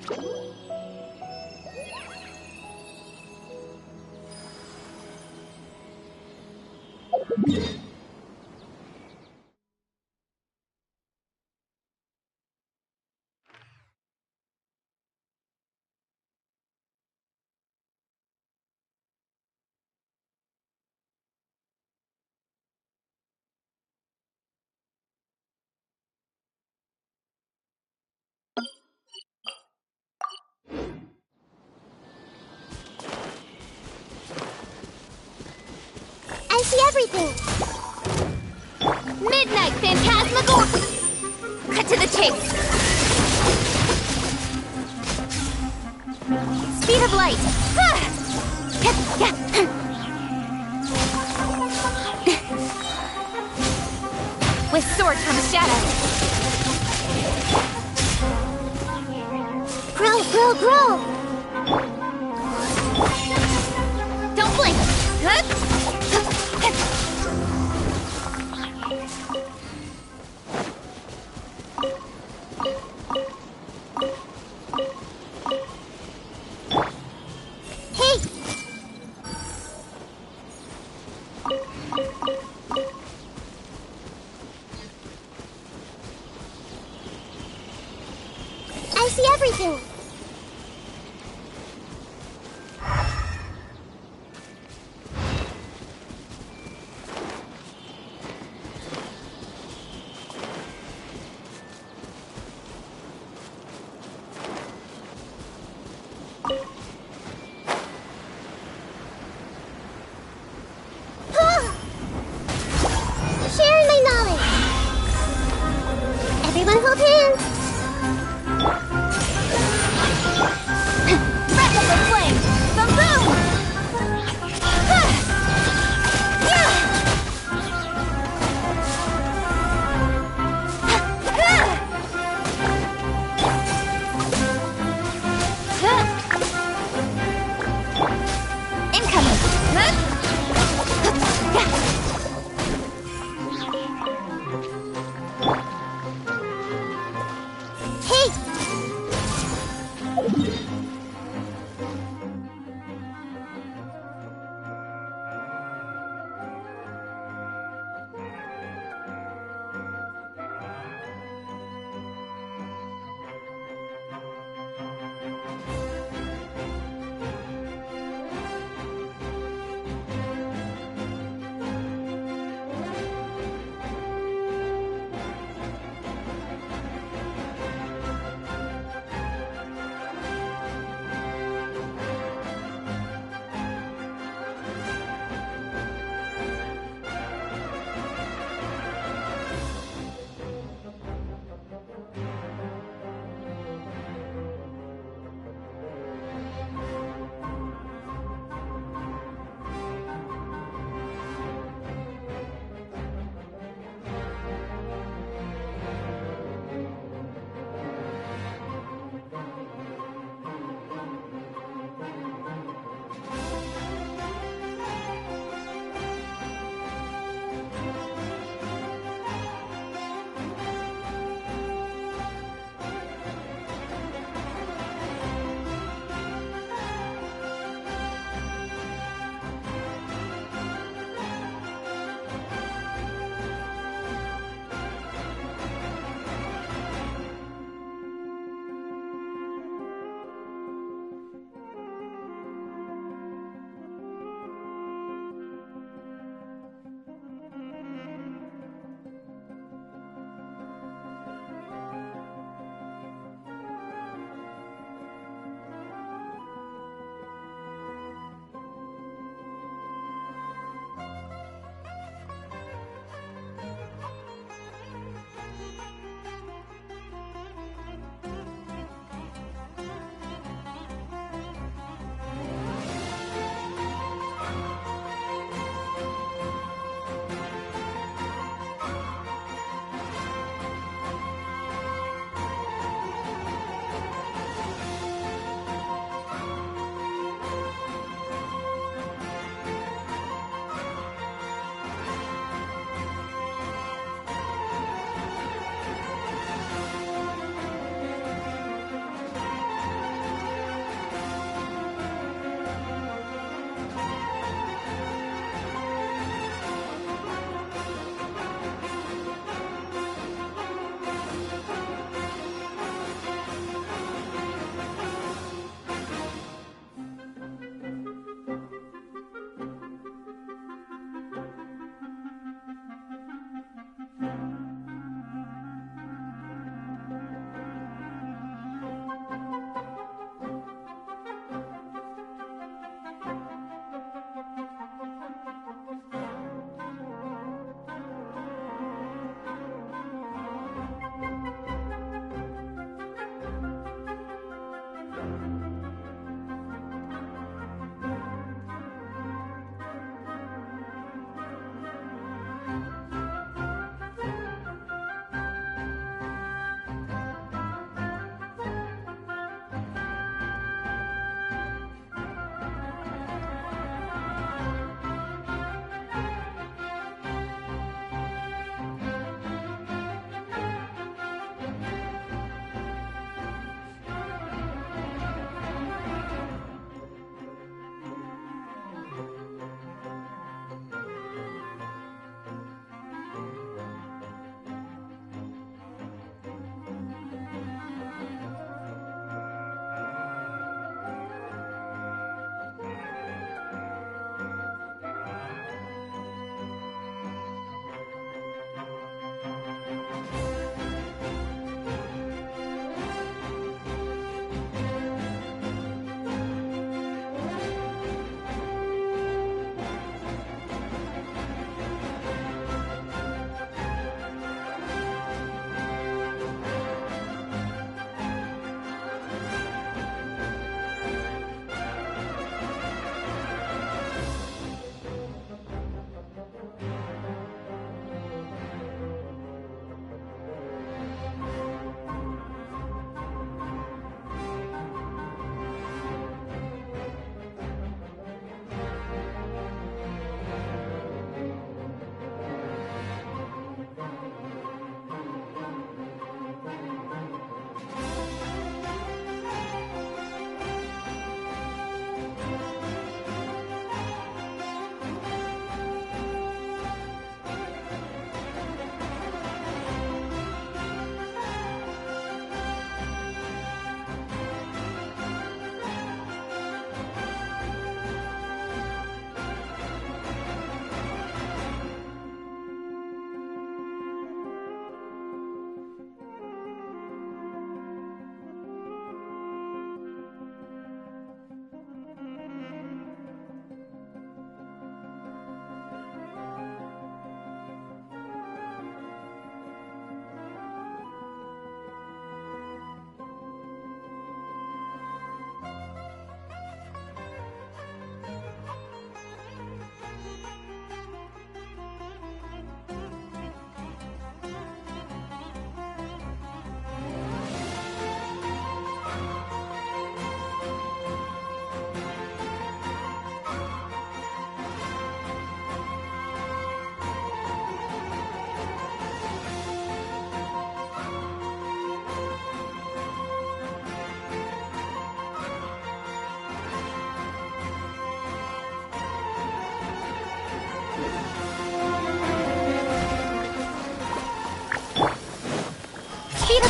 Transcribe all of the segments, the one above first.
I see everything. Midnight Phantasmagoria! Cut to the chase. Speed of light. With sword comes shadow. Grow, grow, grow. Don't blink. Hey! I see everything. Sharing my knowledge. Everyone hold hands.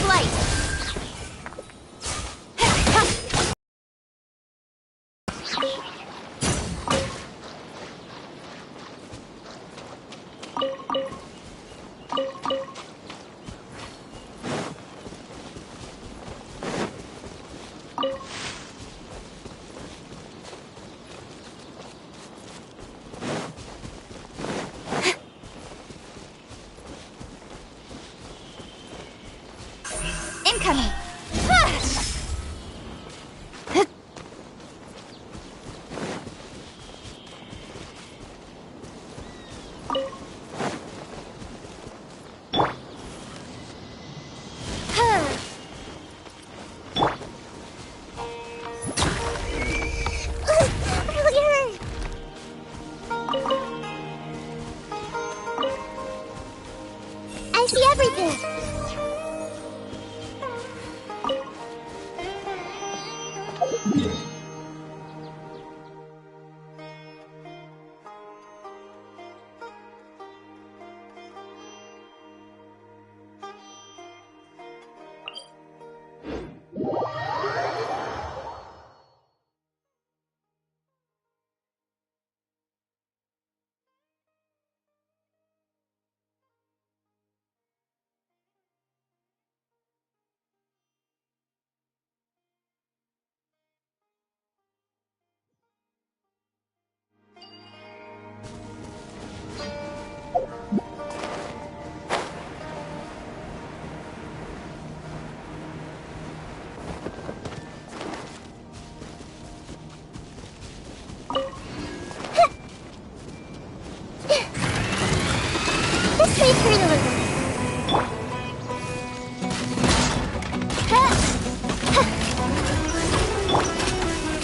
light! Incoming! I see everything. This way through the river.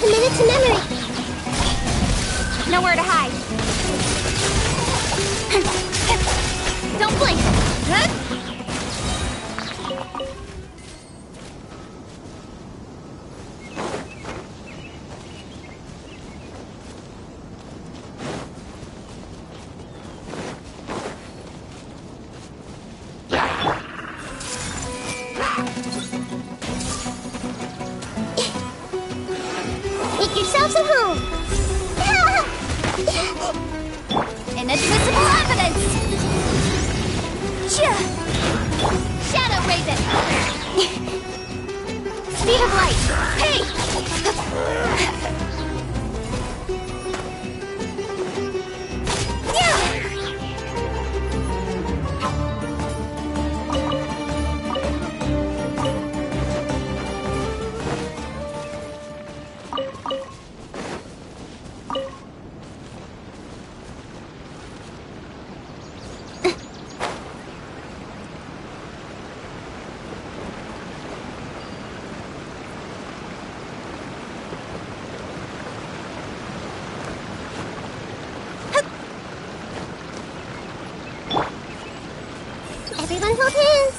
Committed to memory. Nowhere to hide. Don't blink. Make yourselves at home. Inadmissible evidence! Shadow Raven! Speed of light! Hey! Everyone hold hands.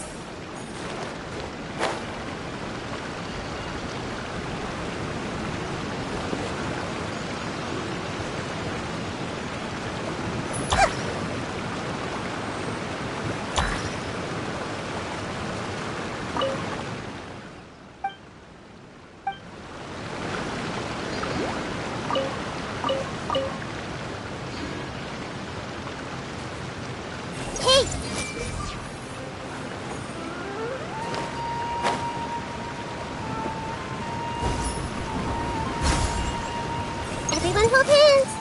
Hey! Everyone hold hands.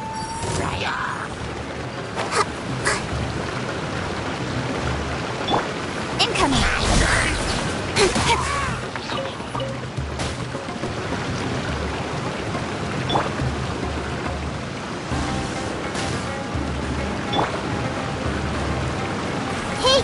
Incoming! Hey!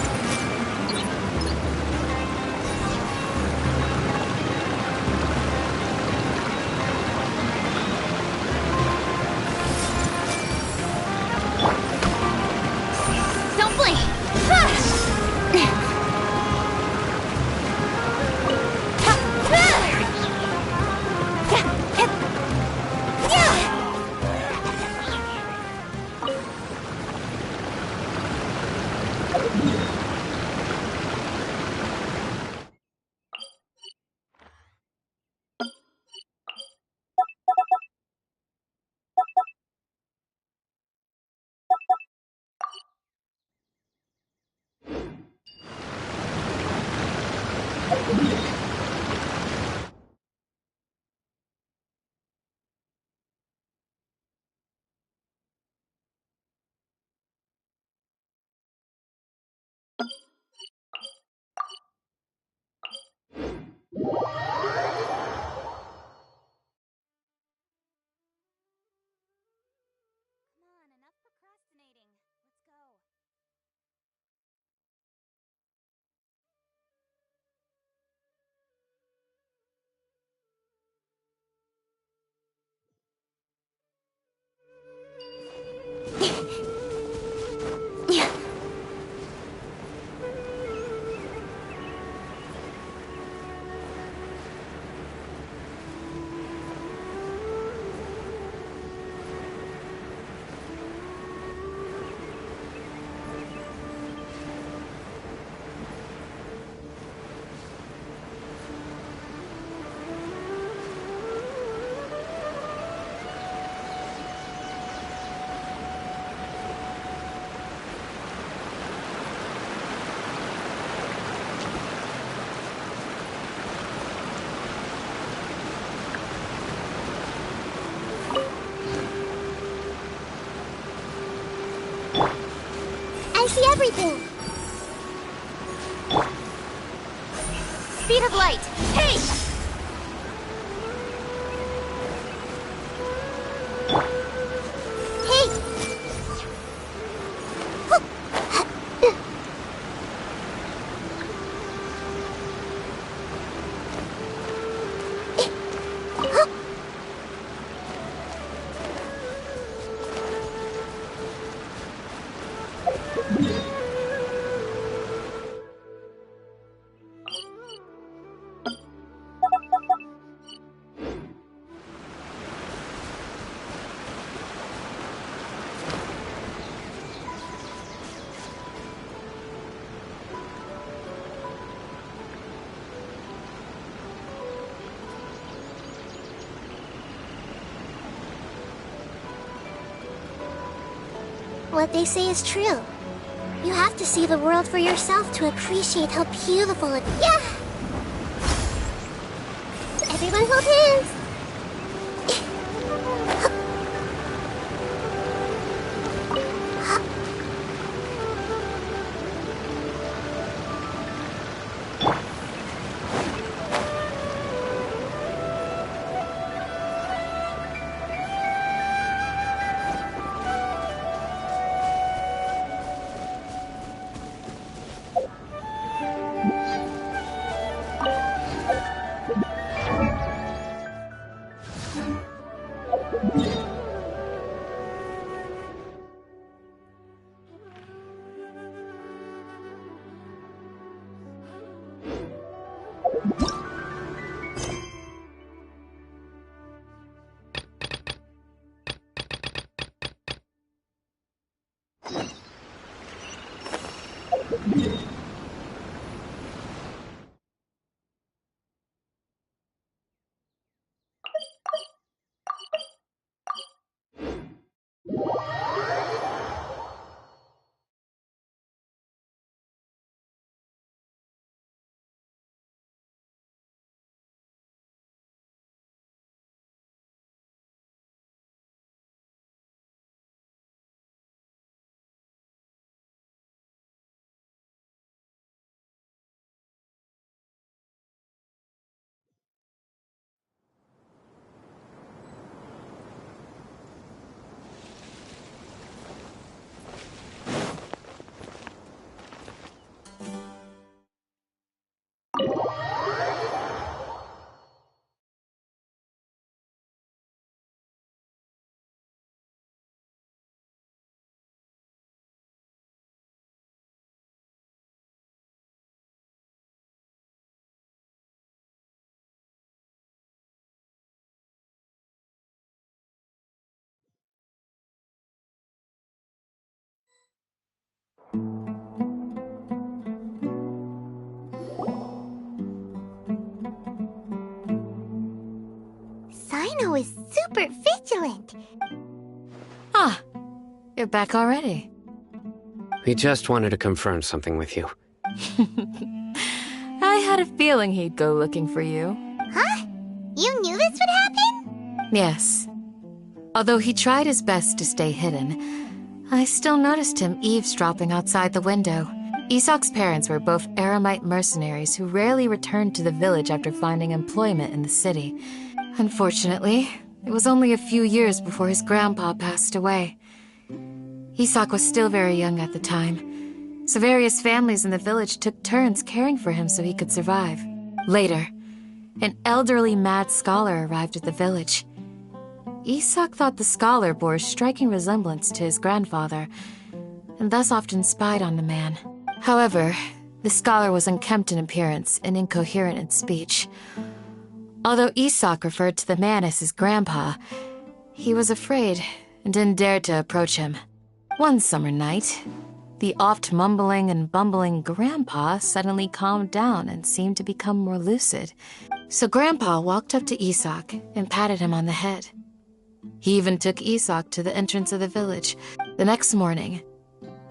enough procrastinating. Let's go. I see everything. Speed of light. Hey! What they say is true. You have to see the world for yourself to appreciate how beautiful it is. Yeah! Everyone hold hands! Sino is super vigilant. Ah, you're back already. We just wanted to confirm something with you. I had a feeling he'd go looking for you. Huh? You knew this would happen? Yes. Although he tried his best to stay hidden, I still noticed him eavesdropping outside the window. Isak's parents were both Aramite mercenaries who rarely returned to the village after finding employment in the city. Unfortunately, it was only a few years before his grandpa passed away. Isak was still very young at the time, so various families in the village took turns caring for him so he could survive. Later, an elderly mad scholar arrived at the village. Isak thought the scholar bore a striking resemblance to his grandfather, and thus often spied on the man. However, the scholar was unkempt in appearance and incoherent in speech. Although Isak referred to the man as his grandpa, he was afraid and didn't dare to approach him. One summer night, the oft-mumbling and bumbling grandpa suddenly calmed down and seemed to become more lucid. So Grandpa walked up to Isak and patted him on the head. He even took Isak to the entrance of the village. The next morning,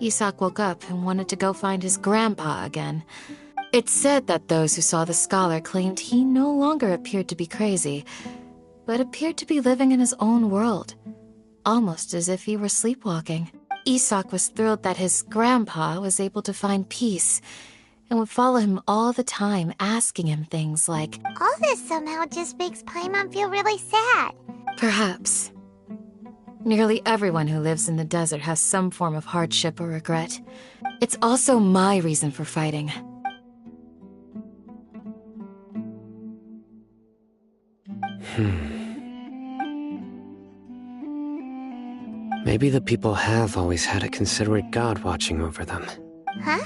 Isak woke up and wanted to go find his grandpa again. It's said that those who saw the scholar claimed he no longer appeared to be crazy, but appeared to be living in his own world, almost as if he were sleepwalking. Isak was thrilled that his grandpa was able to find peace and would follow him all the time, asking him things like, All this somehow just makes Paimon feel really sad. perhaps. Nearly everyone who lives in the desert has some form of hardship or regret. It's also my reason for fighting. Maybe the people have always had a considerate god watching over them. Huh?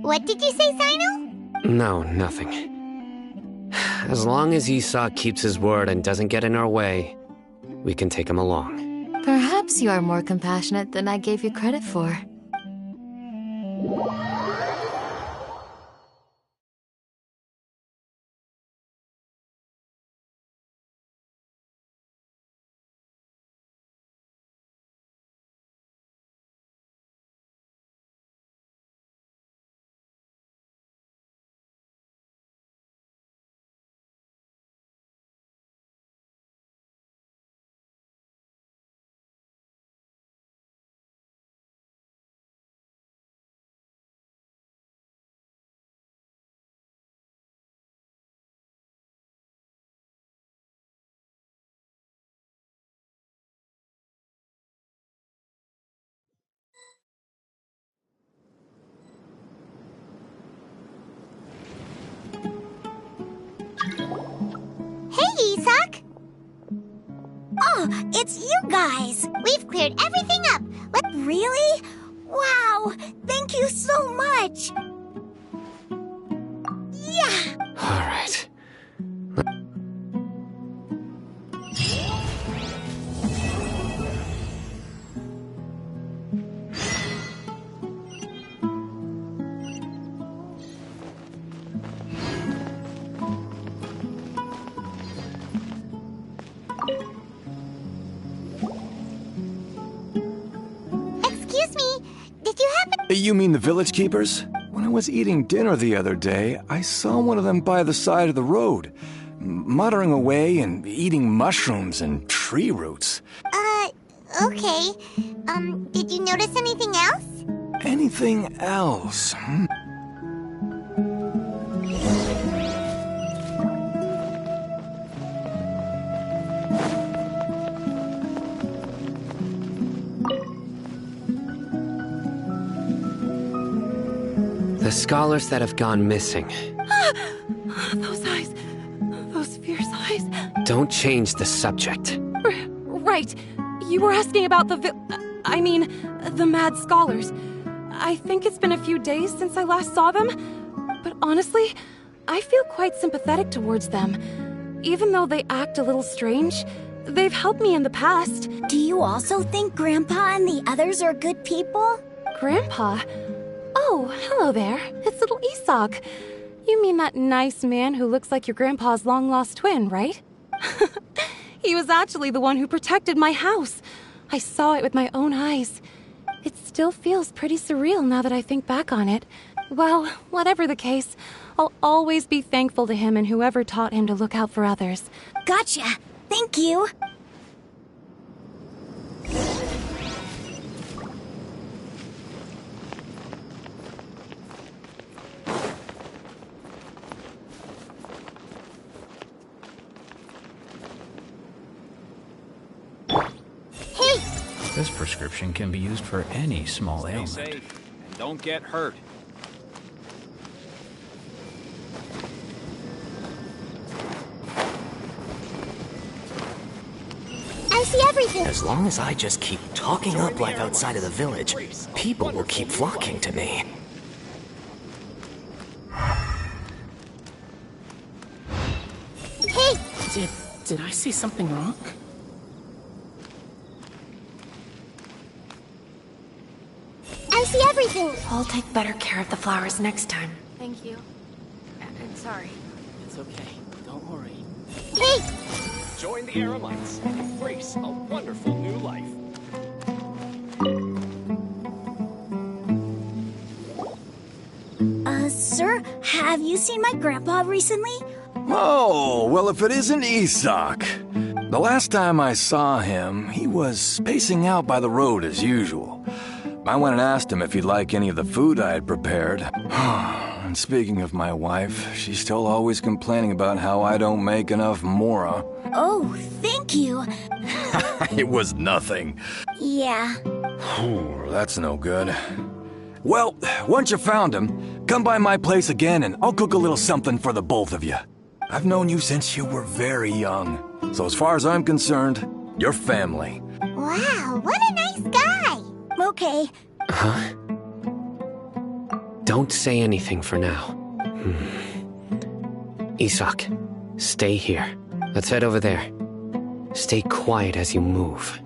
What did you say, Sino? No, nothing. As long as Isak keeps his word and doesn't get in our way, we can take him along. Perhaps you are more compassionate than I gave you credit for. Hey, Isak! Oh, it's you guys! We've cleared everything up! Really? Wow! Thank you so much! Yeah! All right. Excuse me, did you happen— You mean the village keepers? When I was eating dinner the other day, I saw one of them by the side of the road, muttering away and eating mushrooms and tree roots. Okay. Did you notice anything else? Anything else? The scholars that have gone missing. Those eyes. Those fierce eyes. Don't change the subject. Right. You were asking about the the mad scholars. I think it's been a few days since I last saw them, but honestly, I feel quite sympathetic towards them. Even though they act a little strange, they've helped me in the past. Do you also think Grandpa and the others are good people? Grandpa? Oh, hello there. It's little Isak. You mean that nice man who looks like your grandpa's long-lost twin, right? He was actually the one who protected my house. I saw it with my own eyes. It still feels pretty surreal now that I think back on it. Well, whatever the case, I'll always be thankful to him and whoever taught him to look out for others. Gotcha. Thank you. Hey, This prescription can be used for any small Stay ailment. safe and don't get hurt. I see everything. As long as I just keep talking up life outside of the village, people will keep flocking to me. Hey, Did I see something wrong? I see everything. I'll take better care of the flowers next time. Thank you. And sorry. It's okay. Don't worry. Hey, Join the Eremites and embrace a wonderful new life. Sir, have you seen my grandpa recently? Oh, well, if it isn't Isak. The last time I saw him, he was pacing out by the road as usual. I went and asked him if he'd like any of the food I had prepared. And speaking of my wife, she's still always complaining about how I don't make enough mora. Oh, thank you. It was nothing. Yeah. Whew, that's no good. Well, once you found him, come by my place again and I'll cook a little something for the both of you. I've known you since you were very young. So as far as I'm concerned, you're family. wow, what a nice guy. Okay. Huh? Don't say anything for now. Isak, stay here. Let's head over there. Stay quiet as you move.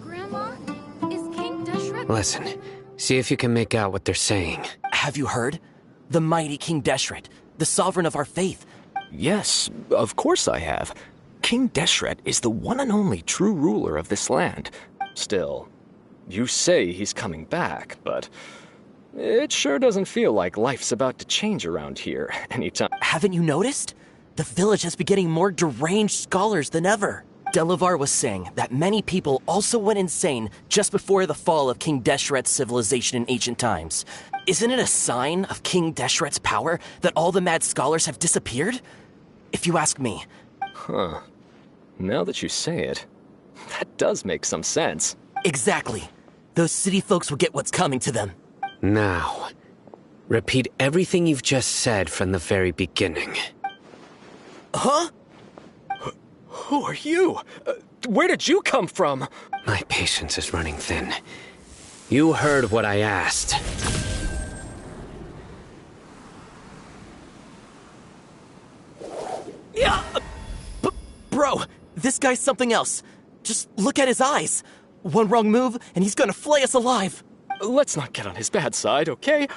Grandma, is King Deshret? Listen, see if you can make out what they're saying. Have you heard? The mighty King Deshret, the sovereign of our faith. Yes, of course I have. King Deshret is the one and only true ruler of this land. Still, you say he's coming back, but it sure doesn't feel like life's about to change around here anytime. Haven't you noticed? The village has been getting more deranged scholars than ever. Delavar was saying that many people also went insane just before the fall of King Deshret's civilization in ancient times. Isn't it a sign of King Deshret's power that all the mad scholars have disappeared? If you ask me. Huh. Now that you say it, that does make some sense. Exactly. Those city folks will get what's coming to them. Now, repeat everything you've just said from the very beginning. Huh? Who are you? Where did you come from? My patience is running thin. You heard what I asked. Yeah! Bro, this guy's something else. Just look at his eyes. One wrong move, and he's gonna flay us alive. Let's not get on his bad side, okay?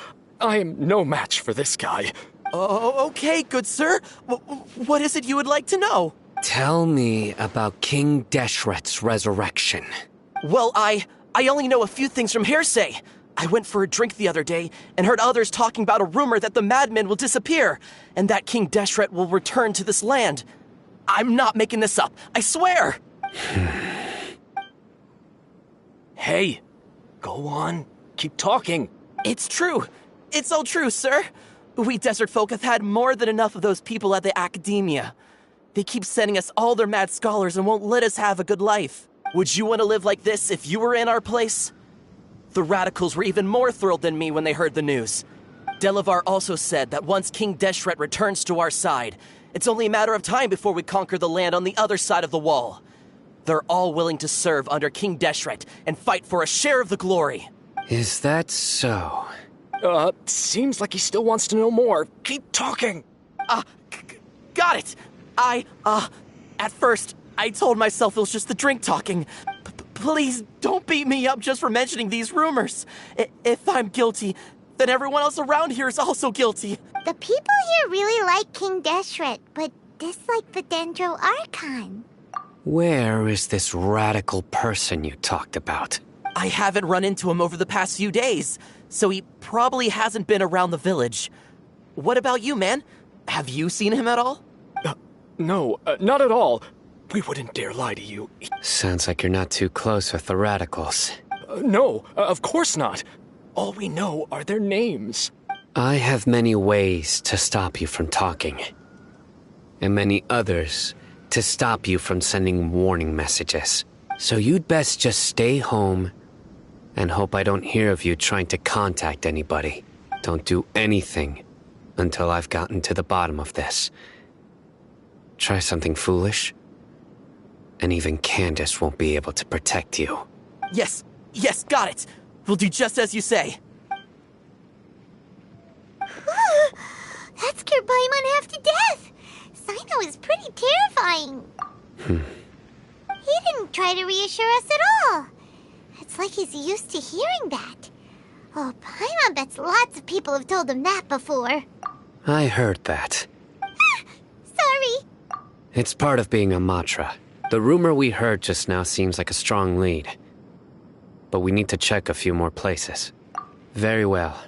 I am no match for this guy. Oh, okay, good sir. What is it you would like to know? Tell me about King Deshret's resurrection. Well, I only know a few things from hearsay. I went for a drink the other day and heard others talking about a rumor that the madmen will disappear and that King Deshret will return to this land. I'm not making this up, I swear! Hey, go on, keep talking. It's true. It's all true, sir. We desert folk have had more than enough of those people at the academia. They keep sending us all their mad scholars and won't let us have a good life. Would you want to live like this if you were in our place? The radicals were even more thrilled than me when they heard the news. Delavar also said that once King Deshret returns to our side, it's only a matter of time before we conquer the land on the other side of the wall. They're all willing to serve under King Deshret and fight for a share of the glory. Is that so? Seems like he still wants to know more. Keep talking. Got it. At first, I told myself it was just the drink talking. Please don't beat me up just for mentioning these rumors. If I'm guilty, then everyone else around here is also guilty. The people here really like King Deshret, but dislike the Dendro Archon. Where is this radical person you talked about? I haven't run into him over the past few days, so he probably hasn't been around the village. What about you, man? Have you seen him at all? No, not at all. We wouldn't dare lie to you. Sounds like you're not too close with the radicals. No, of course not. All we know are their names. I have many ways to stop you from talking. And many others to stop you from sending warning messages. So you'd best just stay home and hope I don't hear of you trying to contact anybody. Don't do anything until I've gotten to the bottom of this. Try something foolish, and even Candace won't be able to protect you. Yes, got it. We'll do just as you say. That scared Paimon half to death. Sino is pretty terrifying. He didn't try to reassure us at all. It's like he's used to hearing that. Oh, Paimon bets lots of people have told him that before. I heard that. Sorry. It's part of being a Matra. The rumor we heard just now seems like a strong lead. But we need to check a few more places. Very well.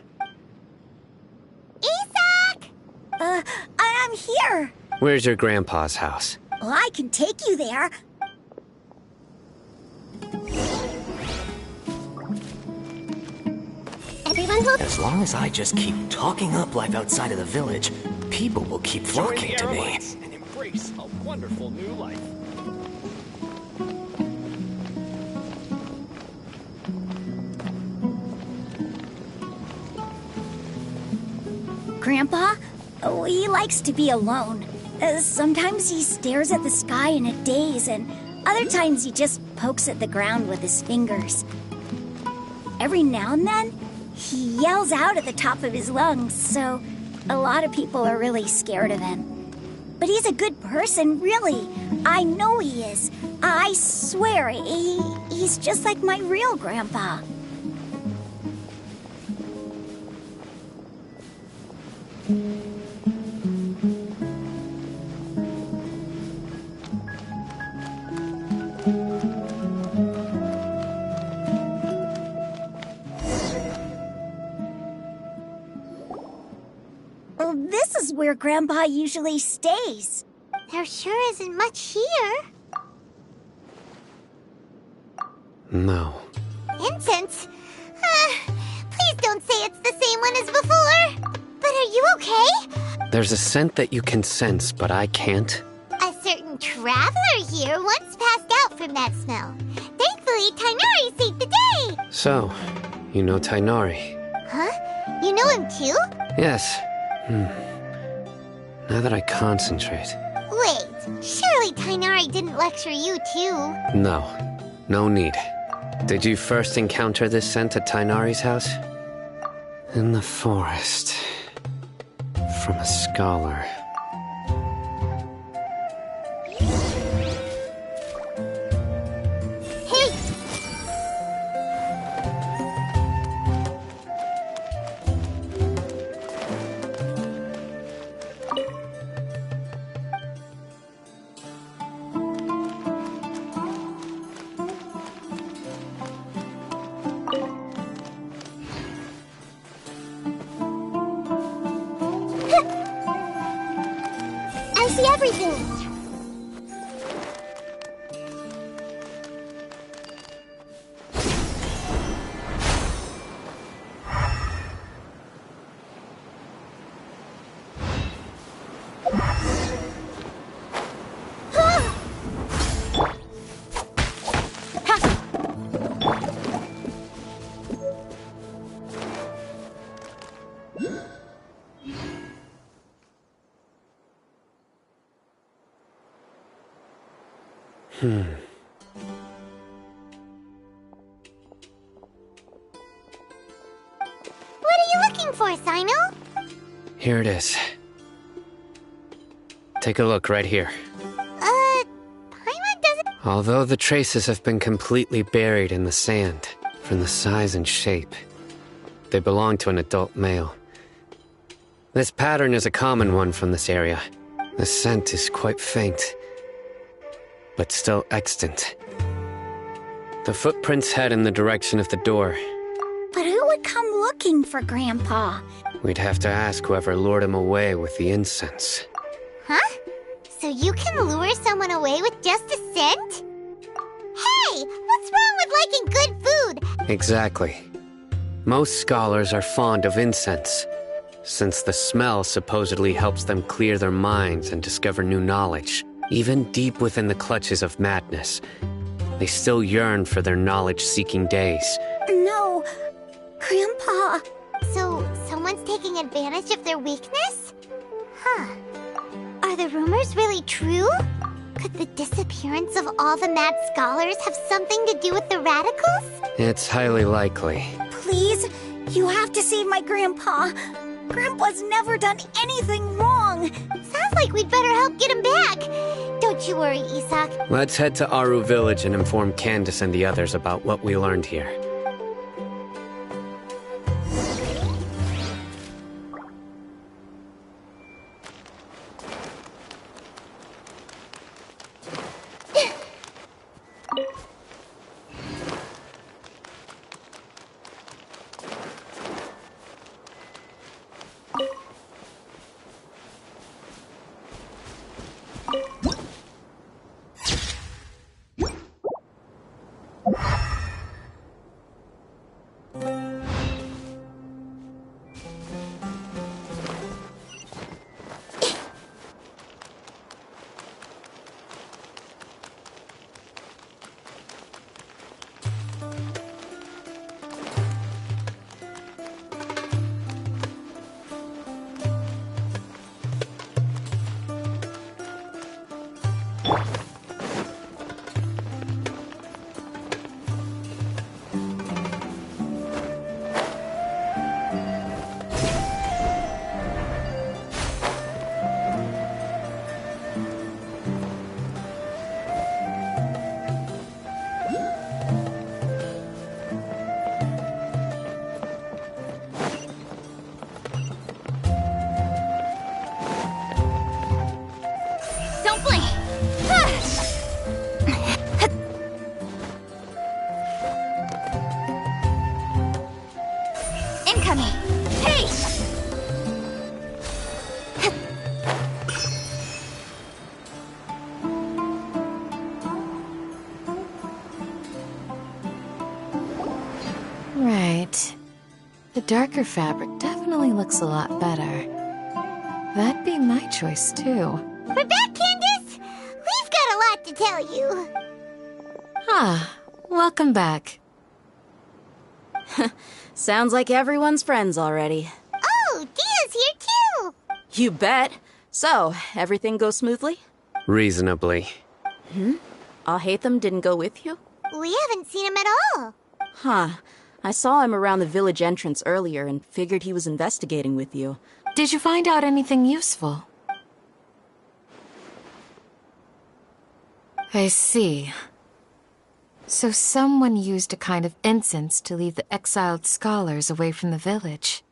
Isak! I'm here. Where's your grandpa's house? Well, I can take you there. Everyone will... As long as I just keep talking up life outside of the village, people will keep flocking to me. And embrace a wonderful new life. Grandpa? Oh, he likes to be alone. Sometimes he stares at the sky in a daze, and other times he just pokes at the ground with his fingers. Every now and then, he yells out at the top of his lungs, so a lot of people are really scared of him. But he's a good person, really. I know he is. I swear, he's just like my real grandpa. Well, this is where Grandpa usually stays. There sure isn't much here. No. Incense? Please don't say it's the same one as before. But are you okay? There's a scent that you can sense, but I can't. A certain traveler here once passed out from that smell. Thankfully, Tainari saved the day. So, you know Tainari? Huh? You know him too? Yes. Now that I concentrate... Wait, surely Tainari didn't lecture you too? No. No need. Did you first encounter this scent at Tainari's house? In the forest. From a scholar. Hey! I see everything. What are you looking for, Sino? Here it is. Take a look right here. Paimon doesn't... Although the traces have been completely buried in the sand, from the size and shape, they belong to an adult male. This pattern is a common one from this area. The scent is quite faint, but still extant. The footprints head in the direction of the door. But who would come looking for Grandpa? We'd have to ask whoever lured him away with the incense. Huh? So you can lure someone away with just a scent? Hey, what's wrong with liking good food? Exactly. Most scholars are fond of incense, since the smell supposedly helps them clear their minds and discover new knowledge. Even deep within the clutches of madness, they still yearn for their knowledge-seeking days. No, Grandpa. So someone's taking advantage of their weakness? Huh. Are the rumors really true? Could the disappearance of all the mad scholars have something to do with the radicals? It's highly likely. Please, you have to save my Grandpa. Grandpa's never done anything wrong. Sounds like we'd better help get him back. Don't you worry, Isak. Let's head to Aru Village and inform Candace and the others about what we learned here. Don't blink! Incoming. Hey! Right. The darker fabric definitely looks a lot better. That'd be my choice, too. We're back, Candace! We've got a lot to tell you. Ah, welcome back. Sounds like everyone's friends already. Oh, Dia's here too! You bet. So, everything goes smoothly? Reasonably. Alhaitham didn't go with you? We haven't seen him at all. Huh. I saw him around the village entrance earlier and figured he was investigating with you. Did you find out anything useful? I see. So someone used a kind of incense to lead the exiled scholars away from the village.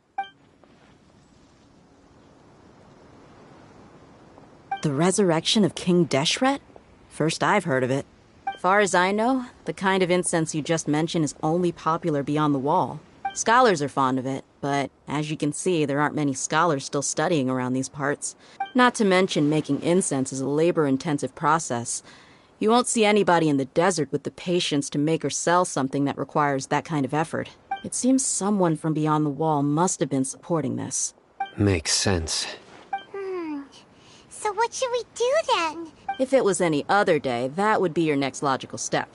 The resurrection of King Deshret? First I've heard of it. Far as I know, the kind of incense you just mentioned is only popular beyond the wall. Scholars are fond of it, but as you can see, there aren't many scholars still studying around these parts. Not to mention making incense is a labor-intensive process. You won't see anybody in the desert with the patience to make or sell something that requires that kind of effort. It seems someone from beyond the wall must have been supporting this. Makes sense. So what should we do then? If it was any other day, that would be your next logical step.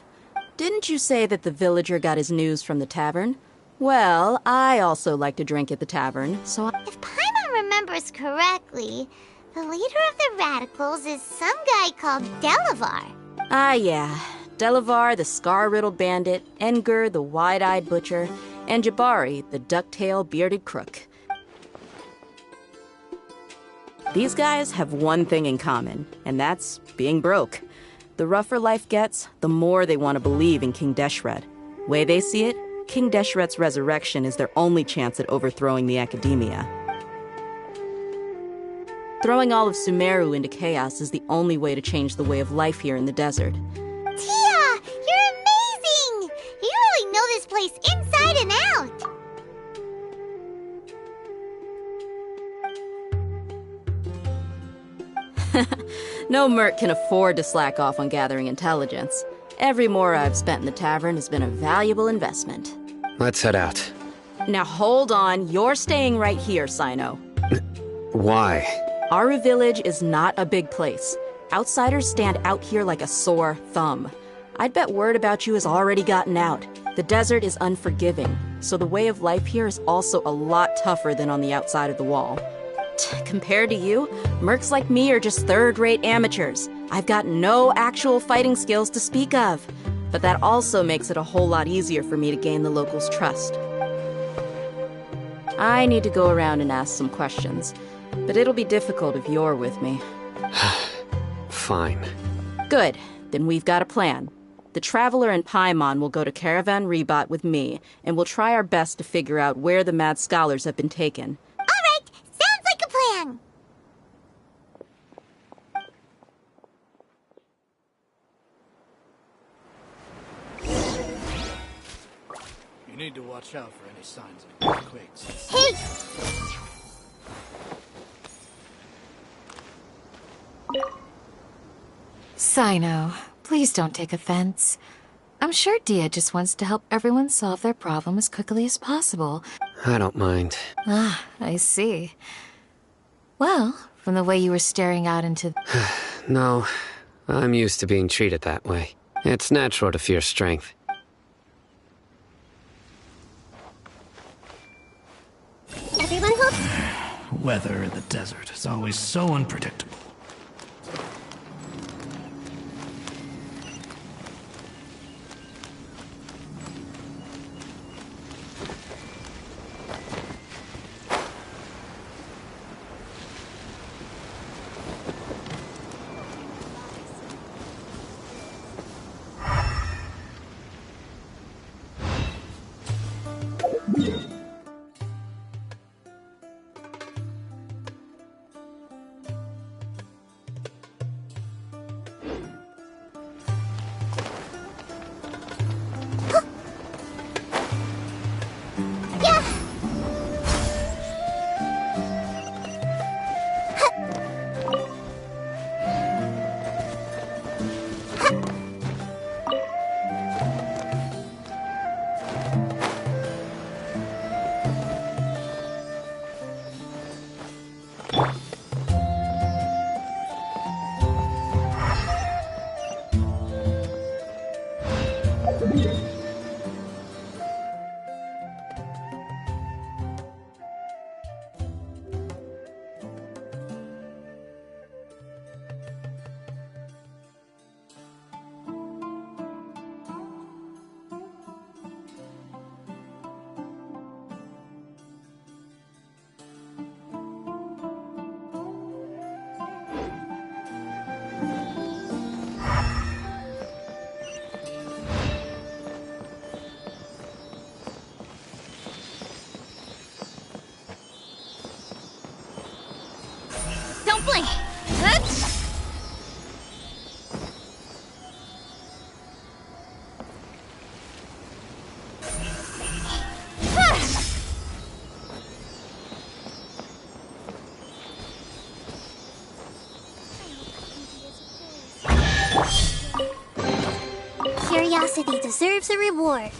Didn't you say that the villager got his news from the tavern? Well, I also like to drink at the tavern, so If Paimon remembers correctly, the leader of the radicals is some guy called Delavar. Ah, yeah. Delavar, the scar-riddled bandit, Engur, the wide-eyed butcher, and Jabari, the duck-tailed bearded crook. These guys have one thing in common, and that's being broke. The rougher life gets, the more they want to believe in King Deshret. Way they see it, King Deshret's resurrection is their only chance at overthrowing the academia. Throwing all of Sumeru into chaos is the only way to change the way of life here in the desert. Tia! You're amazing! You really know this place inside and out! No merc can afford to slack off on gathering intelligence. Every more I've spent in the tavern has been a valuable investment. Let's head out. Now hold on, you're staying right here, Sino. Why? Aru Village is not a big place. Outsiders stand out here like a sore thumb. I'd bet word about you has already gotten out. The desert is unforgiving, so the way of life here is also a lot tougher than on the outside of the wall. Compared to you, mercs like me are just third-rate amateurs. I've got no actual fighting skills to speak of. But that also makes it a whole lot easier for me to gain the locals' trust. I need to go around and ask some questions, but it'll be difficult if you're with me. Fine. Good. Then we've got a plan. The Traveler and Paimon will go to Caravan Rebot with me, and we'll try our best to figure out where the Mad Scholars have been taken. Alright, sounds like a plan! You need to watch out for any signs of earthquakes. Hey! Sino, please don't take offense. I'm sure Dia just wants to help everyone solve their problem as quickly as possible. I don't mind. Ah, I see. Well, from the way you were staring out into... No, I'm used to being treated that way. It's natural to fear strength. Everyone hopes... Weather in the desert is always so unpredictable. Don't blink! Curiosity deserves a reward.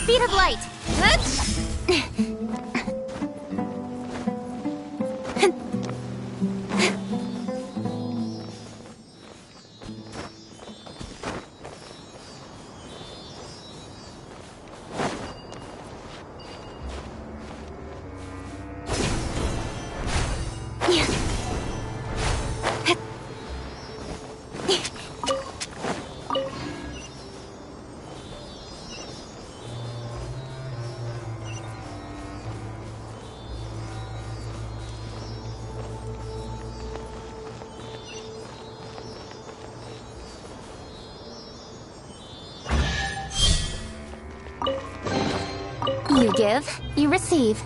Speed of light. You give, you receive.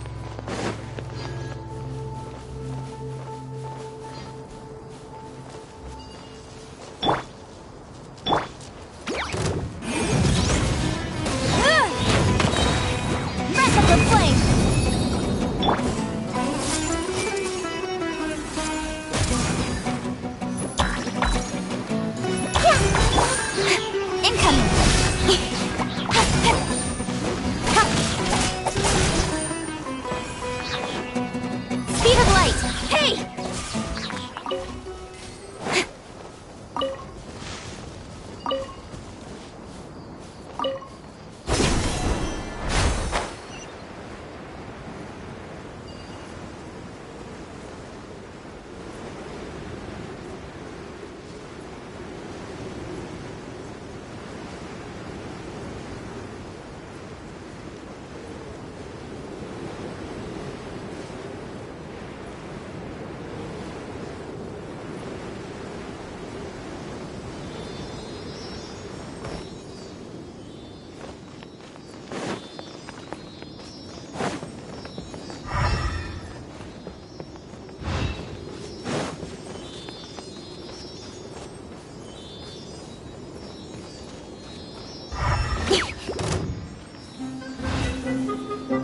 Breath of the flame! Incoming! Speed of light! Hey!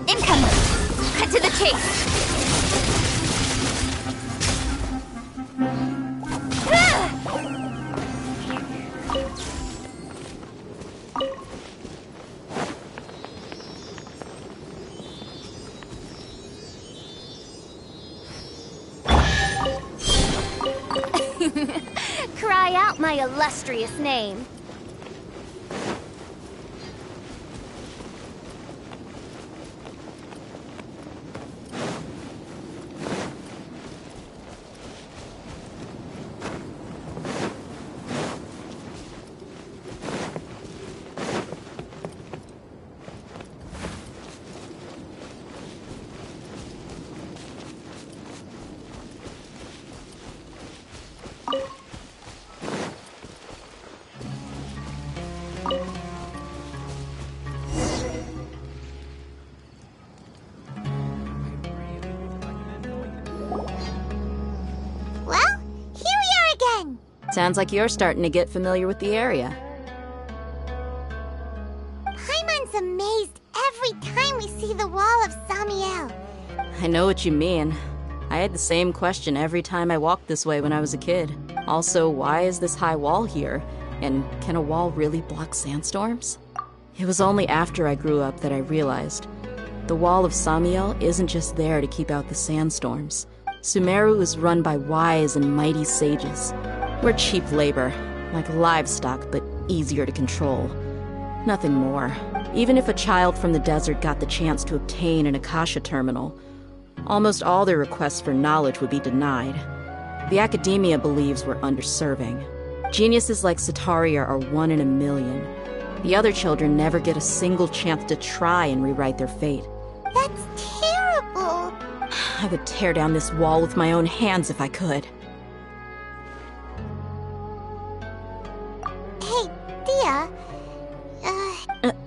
Incoming! Cut to the chase! Cry out my illustrious name. Well, here we are again. Sounds like you're starting to get familiar with the area. Paimon's amazed every time we see the wall of Samiel. I know what you mean. I had the same question every time I walked this way when I was a kid. Also, why is this high wall here? And can a wall really block sandstorms? It was only after I grew up that I realized the wall of Samiel isn't just there to keep out the sandstorms. Sumeru is run by wise and mighty sages. We're cheap labor, like livestock, but easier to control. Nothing more. Even if a child from the desert got the chance to obtain an Akasha terminal, almost all their requests for knowledge would be denied. The academia believes we're underserving. Geniuses like Sataria are 1 in a million. The other children never get a single chance to try and rewrite their fate. That's terrible. I would tear down this wall with my own hands if I could. Hey, Dia.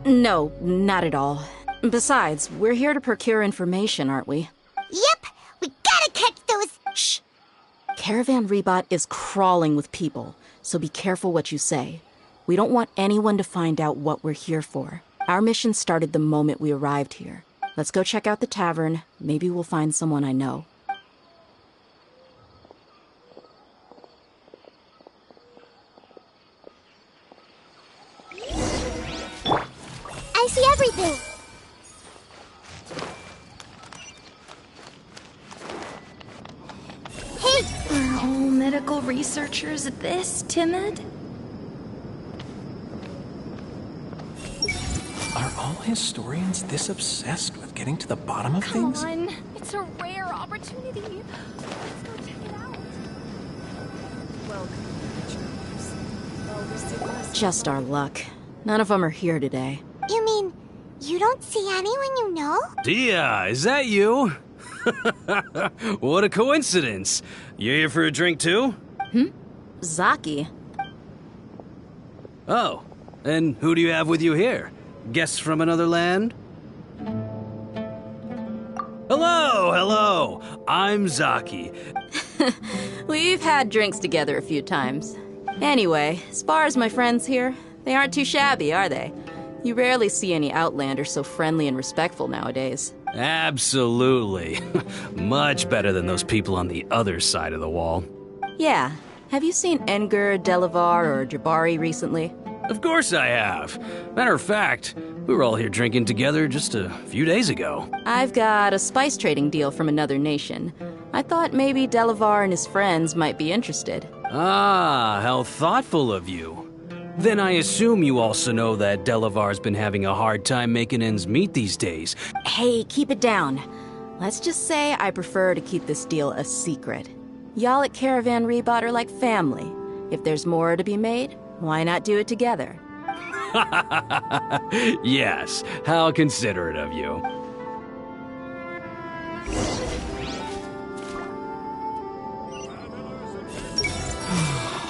No, not at all. Besides, we're here to procure information, aren't we? Yep, we gotta catch those. Shh. Caravan Rebot is crawling with people, so be careful what you say. We don't want anyone to find out what we're here for. Our mission started the moment we arrived here. Let's go check out the tavern. Maybe we'll find someone I know. I see everything. Hey! Are all medical researchers this timid? Are all historians this obsessed with getting to the bottom of things? Come on, it's a rare opportunity. Let's go check it out. Just our luck. None of them are here today. You mean, you don't see anyone you know? Dia, is that you? What a coincidence. You here for a drink too? Zaki. Oh, and who do you have with you here? Guests from another land? Hello! I'm Zaki. We've had drinks together a few times. Anyway, as far as my friends here, they aren't too shabby, are they? You rarely see any Outlanders so friendly and respectful nowadays. Absolutely. Much better than those people on the other side of the wall. Yeah. Have you seen Enger, Delavar, or Jabari recently? Of course I have. Matter of fact, we were all here drinking together just a few days ago. I've got a spice trading deal from another nation. I thought maybe Delavar and his friends might be interested. Ah, how thoughtful of you. Then I assume you also know that Delavar's been having a hard time making ends meet these days. Hey, keep it down. Let's just say I prefer to keep this deal a secret. Y'all at Caravan Rebot are like family. If there's more to be made, why not do it together? Yes, how considerate of you.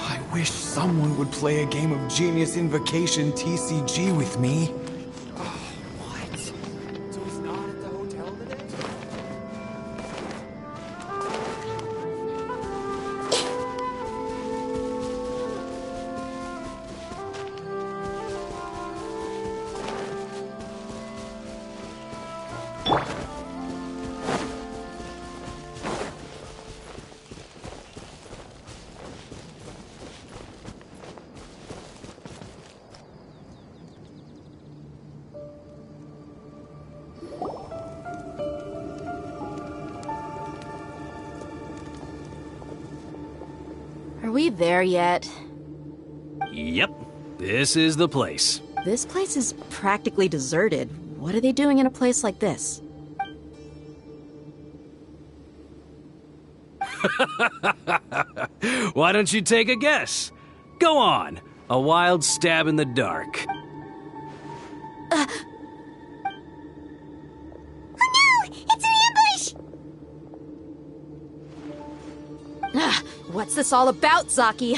I wish someone would play a game of Genius Invocation TCG with me. What? So he's not at the hotel today? Are we there yet? Yep, this is the place. This place is practically deserted. What are they doing in a place like this? Why don't you take a guess? Go on, a wild stab in the dark. Oh no! It's an ambush! What's this all about, Zaki?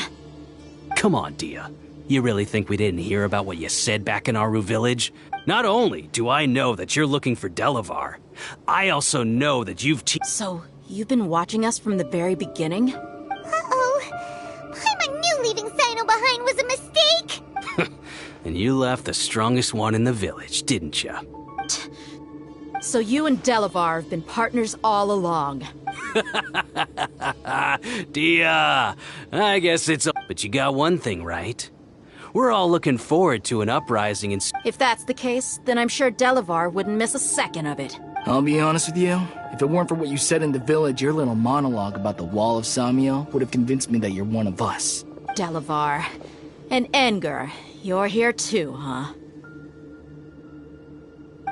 Come on, Dia. You really think we didn't hear about what you said back in Aru village? Not only do I know that you're looking for Delavar, I also know that you've So, you've been watching us from the very beginning? Uh-oh. Paimon knew leaving Sino behind was a mistake! And you left the strongest one in the village, didn't you? So you and Delavar have been partners all along. Dia, I guess it's... But you got one thing right. We're all looking forward to an uprising in... If that's the case, then I'm sure Delavar wouldn't miss a second of it. I'll be honest with you. If it weren't for what you said in the village, your little monologue about the Wall of Samiel would have convinced me that you're one of us. Delavar. And Enger. You're here too, huh?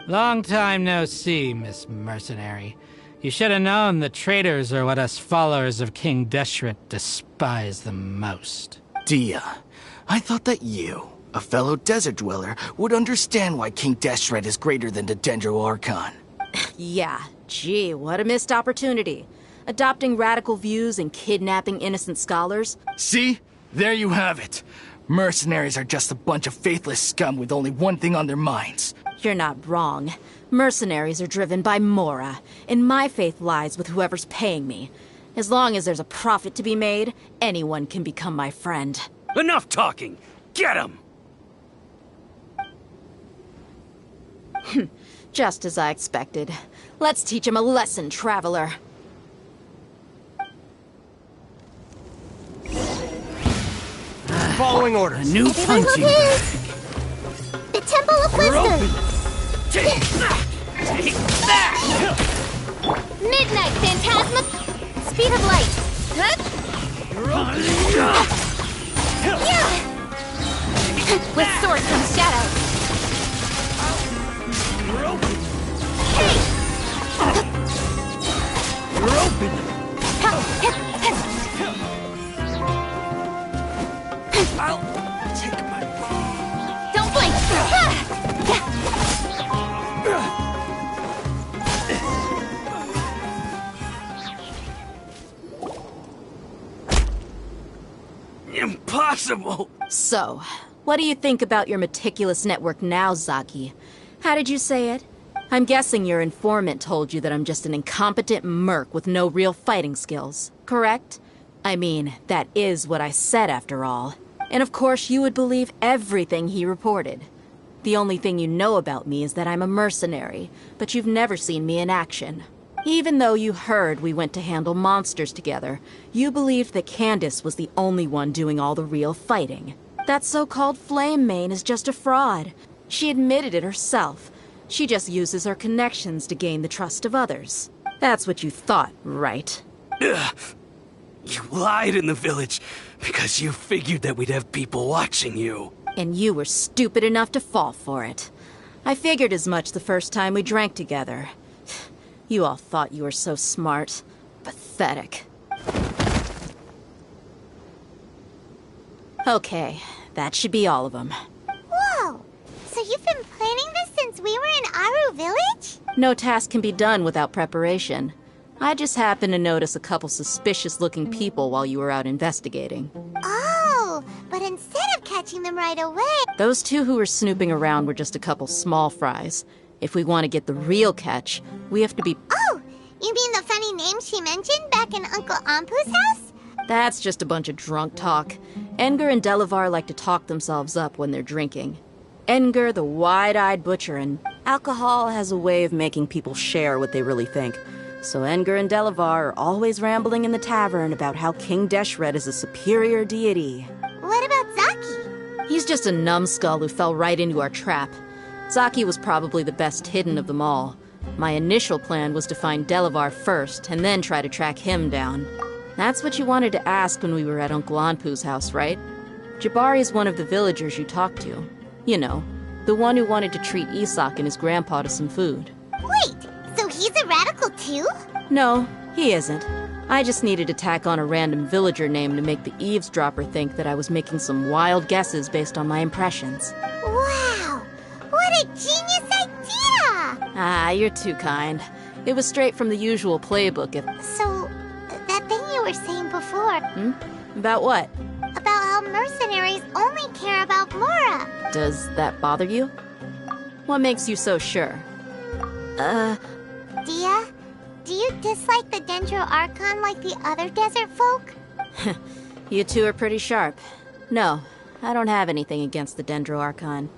Long time no see, Miss Mercenary. You should have known the traitors are what us followers of King Deshret despise the most. Dia, I thought that you, a fellow desert dweller, would understand why King Deshret is greater than the Dendro Archon. Yeah, gee, what a missed opportunity. Adopting radical views and kidnapping innocent scholars. See? There you have it. Mercenaries are just a bunch of faithless scum with only one thing on their minds. You're not wrong. Mercenaries are driven by Mora, and my faith lies with whoever's paying me. As long as there's a profit to be made, anyone can become my friend. Enough talking! Get him! Just as I expected. Let's teach him a lesson, traveler. Following orders. A new punching bag. The Temple of Wisdom! Take that! Take that! Midnight Phantasma! Speed of light! Huh? With sword comes shadow! Hey! You're open! I'll take my... Don't blink! Impossible! So, what do you think about your meticulous network now, Zaki? How did you say it? I'm guessing your informant told you that I'm just an incompetent merc with no real fighting skills, correct? I mean, that is what I said after all. And of course you would believe everything he reported. The only thing you know about me is that I'm a mercenary, but you've never seen me in action. Even though you heard we went to handle monsters together, you believed that Candace was the only one doing all the real fighting. That so-called Flame Mane is just a fraud. She admitted it herself. She just uses her connections to gain the trust of others. That's what you thought, right? Ugh. You lied in the village because you figured that we'd have people watching you. And you were stupid enough to fall for it. I figured as much the first time we drank together. You all thought you were so smart. Pathetic. Okay, that should be all of them. Whoa! So you've been planning this since we were in Aru Village? No task can be done without preparation. I just happened to notice a couple suspicious-looking people while you were out investigating. Oh, but instead of catching them right away... Those two who were snooping around were just a couple small fries. If we want to get the real catch, we have to be... Oh, you mean the funny name she mentioned back in Uncle Ampu's house? That's just a bunch of drunk talk. Edgar and Delavar like to talk themselves up when they're drinking. Edgar, the wide-eyed butcher, and alcohol has a way of making people share what they really think. So Edgar and Delavar are always rambling in the tavern about how King Deshret is a superior deity. What about Zaki? He's just a numbskull who fell right into our trap. Zaki was probably the best hidden of them all. My initial plan was to find Delavar first, and then try to track him down. That's what you wanted to ask when we were at Uncle Anpu's house, right? Jabari is one of the villagers you talked to. You know, the one who wanted to treat Isak and his grandpa to some food. Wait, so he's a radical too? No, he isn't. I just needed to tack on a random villager name to make the eavesdropper think that I was making some wild guesses based on my impressions. Wow! What a genius idea! Ah, you're too kind. It was straight from the usual playbook if... So, that thing you were saying before... About what? About how mercenaries only care about Mora. Does that bother you? What makes you so sure? Dia, do you dislike the Dendro Archon like the other desert folk? You two are pretty sharp. No, I don't have anything against the Dendro Archon.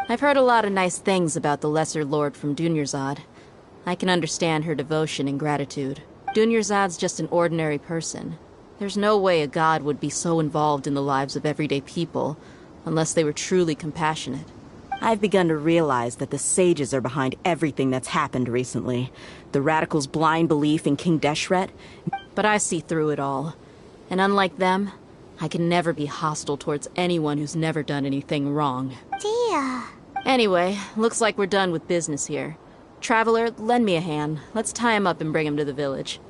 I've heard a lot of nice things about the Lesser Lord from Dunyarzad. I can understand her devotion and gratitude. Dunyarzad's just an ordinary person. There's no way a god would be so involved in the lives of everyday people, unless they were truly compassionate. I've begun to realize that the sages are behind everything that's happened recently. The radicals' blind belief in King Deshret. But I see through it all. And unlike them, I can never be hostile towards anyone who's never done anything wrong. Dia. Anyway, looks like we're done with business here. Traveler, lend me a hand. Let's tie him up and bring him to the village.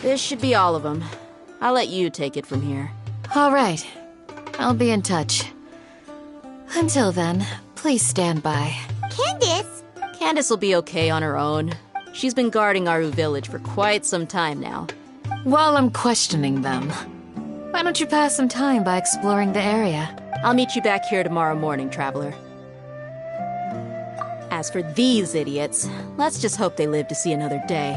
This should be all of them. I'll let you take it from here. All right. I'll be in touch. Until then, please stand by. Candace? Candace will be okay on her own. She's been guarding Aru Village for quite some time now. While I'm questioning them, why don't you pass some time by exploring the area? I'll meet you back here tomorrow morning, Traveler. As for these idiots, let's just hope they live to see another day.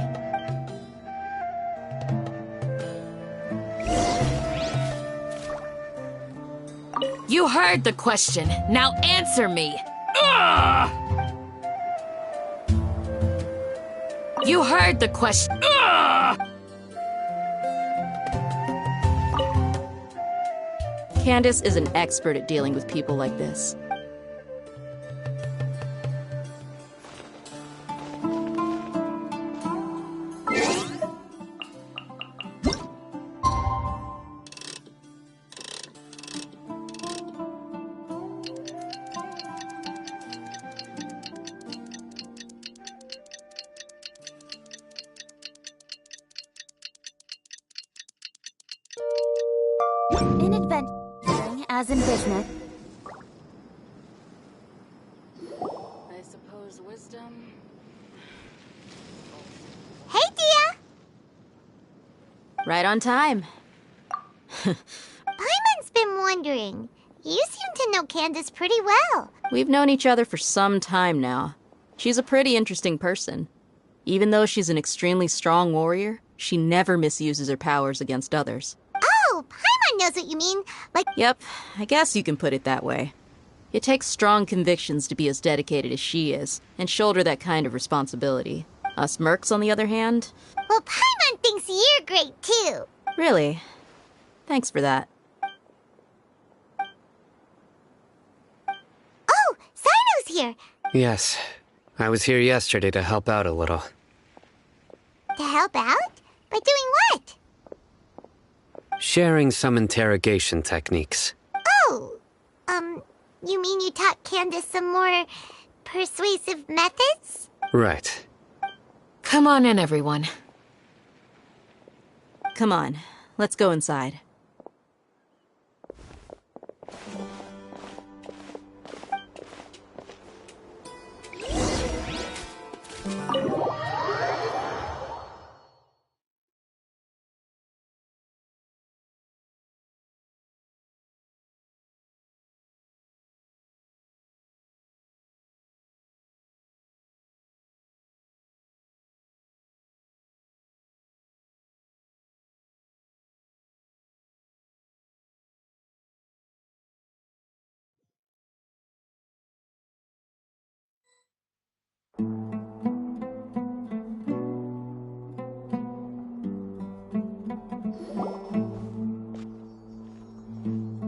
You heard the question. Now answer me. You heard the question. Candace is an expert at dealing with people like this. In adventuring, as in business. I suppose wisdom... Hey, Dia! Right on time. Paimon's been wondering. You seem to know Candace pretty well. We've known each other for some time now. She's a pretty interesting person. Even though she's an extremely strong warrior, she never misuses her powers against others. Oh, Paimon knows what you mean. Like... Yep, I guess you can put it that way. It takes strong convictions to be as dedicated as she is, and shoulder that kind of responsibility. Us mercs, on the other hand... Well, Paimon thinks you're great, too. Really? Thanks for that. Oh, Sino's here. Yes. I was here yesterday to help out a little. To help out? By doing what? Sharing some interrogation techniques. Oh, you mean you taught Candace some more persuasive methods? Right. Come on in, everyone. Come on, let's go inside.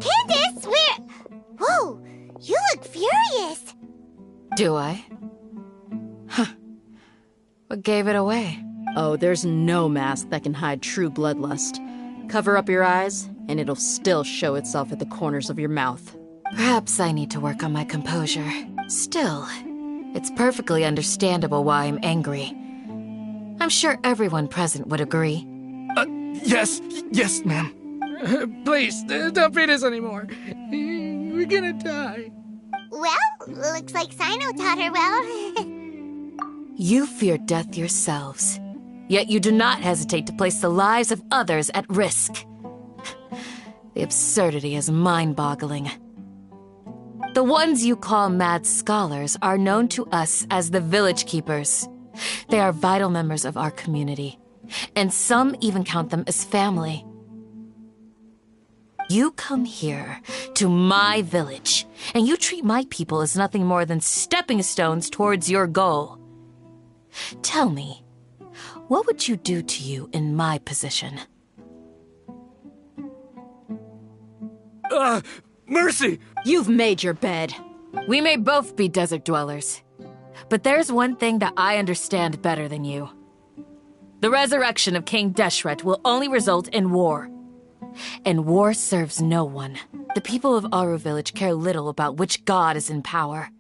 Candace, where... Whoa, you look furious. Do I? Huh. What gave it away? Oh, there's no mask that can hide true bloodlust. Cover up your eyes, and it'll still show itself at the corners of your mouth. Perhaps I need to work on my composure. Still, it's perfectly understandable why I'm angry. I'm sure everyone present would agree. Yes, ma'am. Please, don't beat us anymore. We're gonna die. Well, looks like Sino taught her well. You fear death yourselves, yet you do not hesitate to place the lives of others at risk. The absurdity is mind-boggling. The ones you call mad scholars are known to us as the Village Keepers. They are vital members of our community, and some even count them as family. You come here, to my village, and you treat my people as nothing more than stepping stones towards your goal. Tell me, what would you do to you in my position? Mercy! You've made your bed. We may both be desert dwellers, but there's one thing that I understand better than you. The resurrection of King Deshret will only result in war. And war serves no one. The people of Aru Village care little about which god is in power.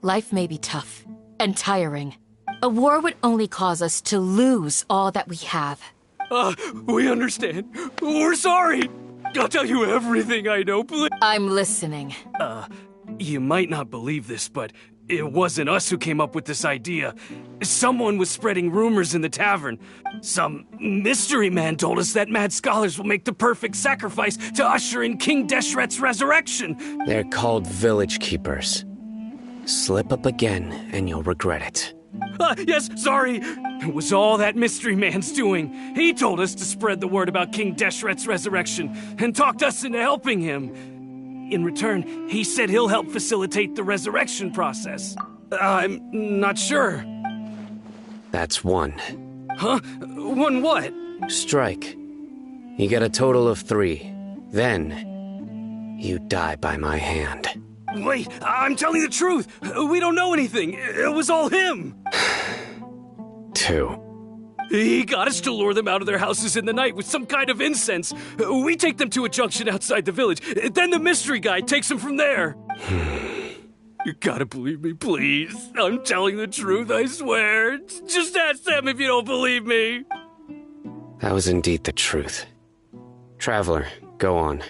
Life may be tough and tiring. A war would only cause us to lose all that we have. We understand. We're sorry. I'll tell you everything I know, please. I'm listening. You might not believe this, but it wasn't us who came up with this idea. Someone was spreading rumors in the tavern. Some mystery man told us that mad scholars will make the perfect sacrifice to usher in King Deshret's resurrection. They're called village keepers. Slip up again, and you'll regret it. Yes, sorry. It was all that mystery man's doing. He told us to spread the word about King Deshret's resurrection and talked us into helping him. In return, he said he'll help facilitate the resurrection process. I'm not sure. That's one. Huh? One what? Strike. You get a total of 3. Then, you die by my hand. Wait, I'm telling the truth. We don't know anything. It was all him. 2. He got us to lure them out of their houses in the night with some kind of incense. We take them to a junction outside the village. Then the mystery guy takes them from there. You gotta believe me, please. I'm telling the truth, I swear. Just ask them if you don't believe me. That was indeed the truth. Traveler, go on.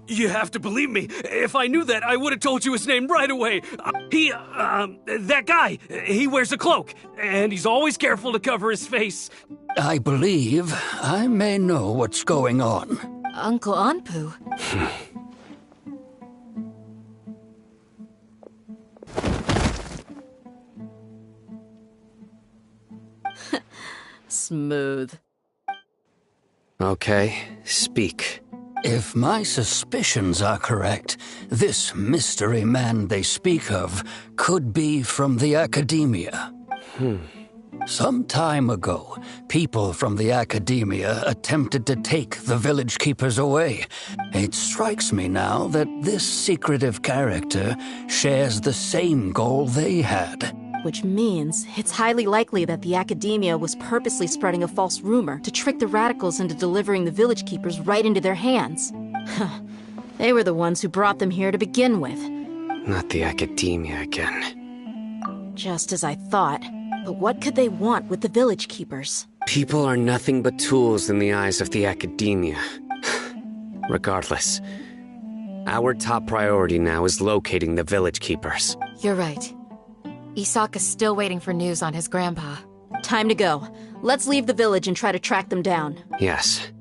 You have to believe me. If I knew that, I would have told you his name right away. That guy, he wears a cloak, and he's always careful to cover his face. I believe I may know what's going on. Uncle Anpu. Smooth. Okay, speak. If my suspicions are correct, this mystery man they speak of could be from the academia. Some time ago, people from the academia attempted to take the village keepers away. It strikes me now that this secretive character shares the same goal they had. Which means it's highly likely that the academia was purposely spreading a false rumor to trick the radicals into delivering the village keepers right into their hands. They were the ones who brought them here to begin with. Not the academia again. Just as I thought. But what could they want with the village keepers? People are nothing but tools in the eyes of the academia. Regardless, our top priority now is locating the village keepers. You're right. Isak is still waiting for news on his grandpa. Time to go. Let's leave the village and try to track them down. Yes.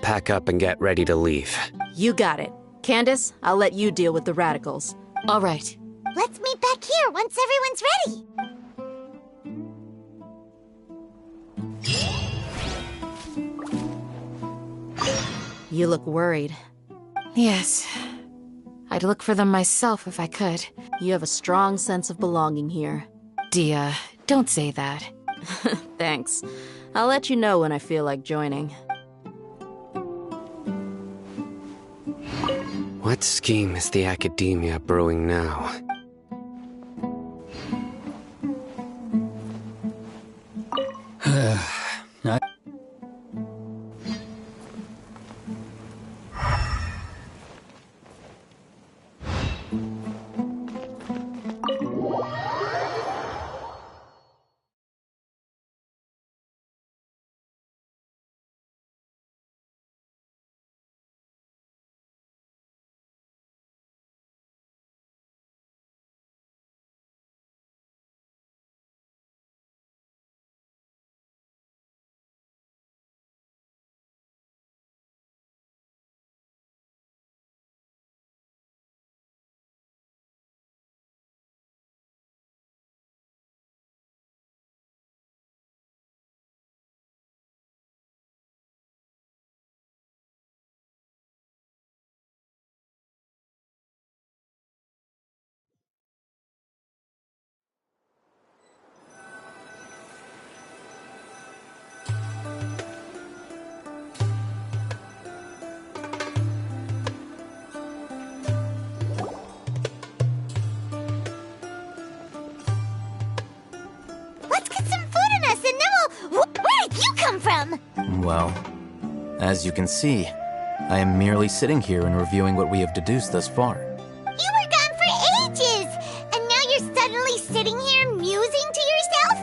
Pack up and get ready to leave. You got it. Candace, I'll let you deal with the radicals. All right. Let's meet back here once everyone's ready. You look worried. Yes. I'd look for them myself if I could. You have a strong sense of belonging here. Dia, don't say that. Thanks. I'll let you know when I feel like joining. What scheme is the academia brewing now? Well, as you can see, I am merely sitting here and reviewing what we have deduced thus far. You were gone for ages! And now you're suddenly sitting here musing to yourself?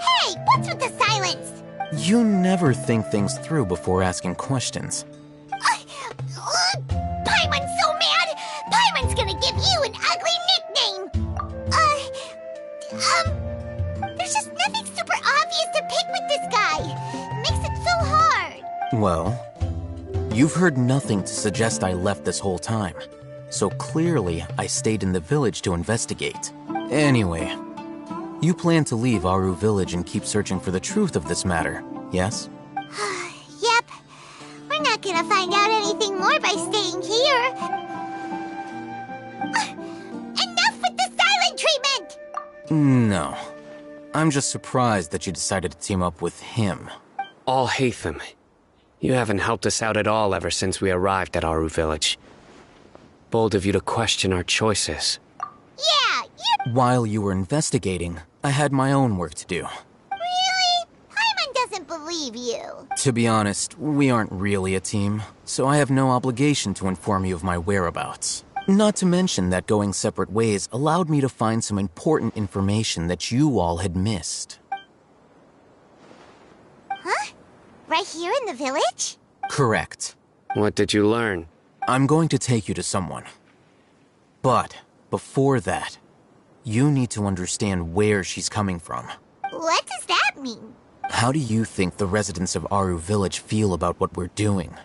Hey, what's with the silence? You never think things through before asking questions. Paimon's so mad! Paimon's gonna give you an ugly nickname! There's just nothing super obvious to pick with this guy. It makes it so hard. Well, you've heard nothing to suggest I left this whole time. So clearly, I stayed in the village to investigate. Anyway, you plan to leave Aru Village and keep searching for the truth of this matter, yes? Yep. We're not gonna find out anything more by staying here. Enough with the silent treatment! No. I'm just surprised that you decided to team up with him. Ehey, you haven't helped us out at all ever since we arrived at Aru Village. Bold of you to question our choices. Yeah, you... While you were investigating, I had my own work to do. Really? Paimon doesn't believe you. To be honest, we aren't really a team, so I have no obligation to inform you of my whereabouts. Not to mention that going separate ways allowed me to find some important information that you all had missed. Huh? Right here in the village? Correct. What did you learn? I'm going to take you to someone. But before that, you need to understand where she's coming from. What does that mean? How do you think the residents of Aru Village feel about what we're doing?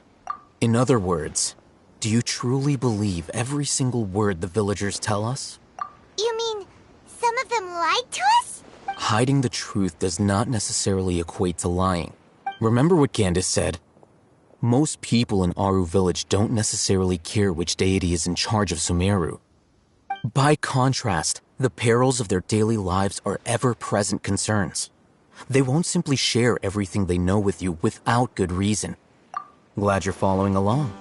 In other words, do you truly believe every single word the villagers tell us? You mean some of them lied to us? Hiding the truth does not necessarily equate to lying. Remember what Candace said? Most people in Aru Village don't necessarily care which deity is in charge of Sumeru. By contrast, the perils of their daily lives are ever-present concerns. They won't simply share everything they know with you without good reason. Glad you're following along.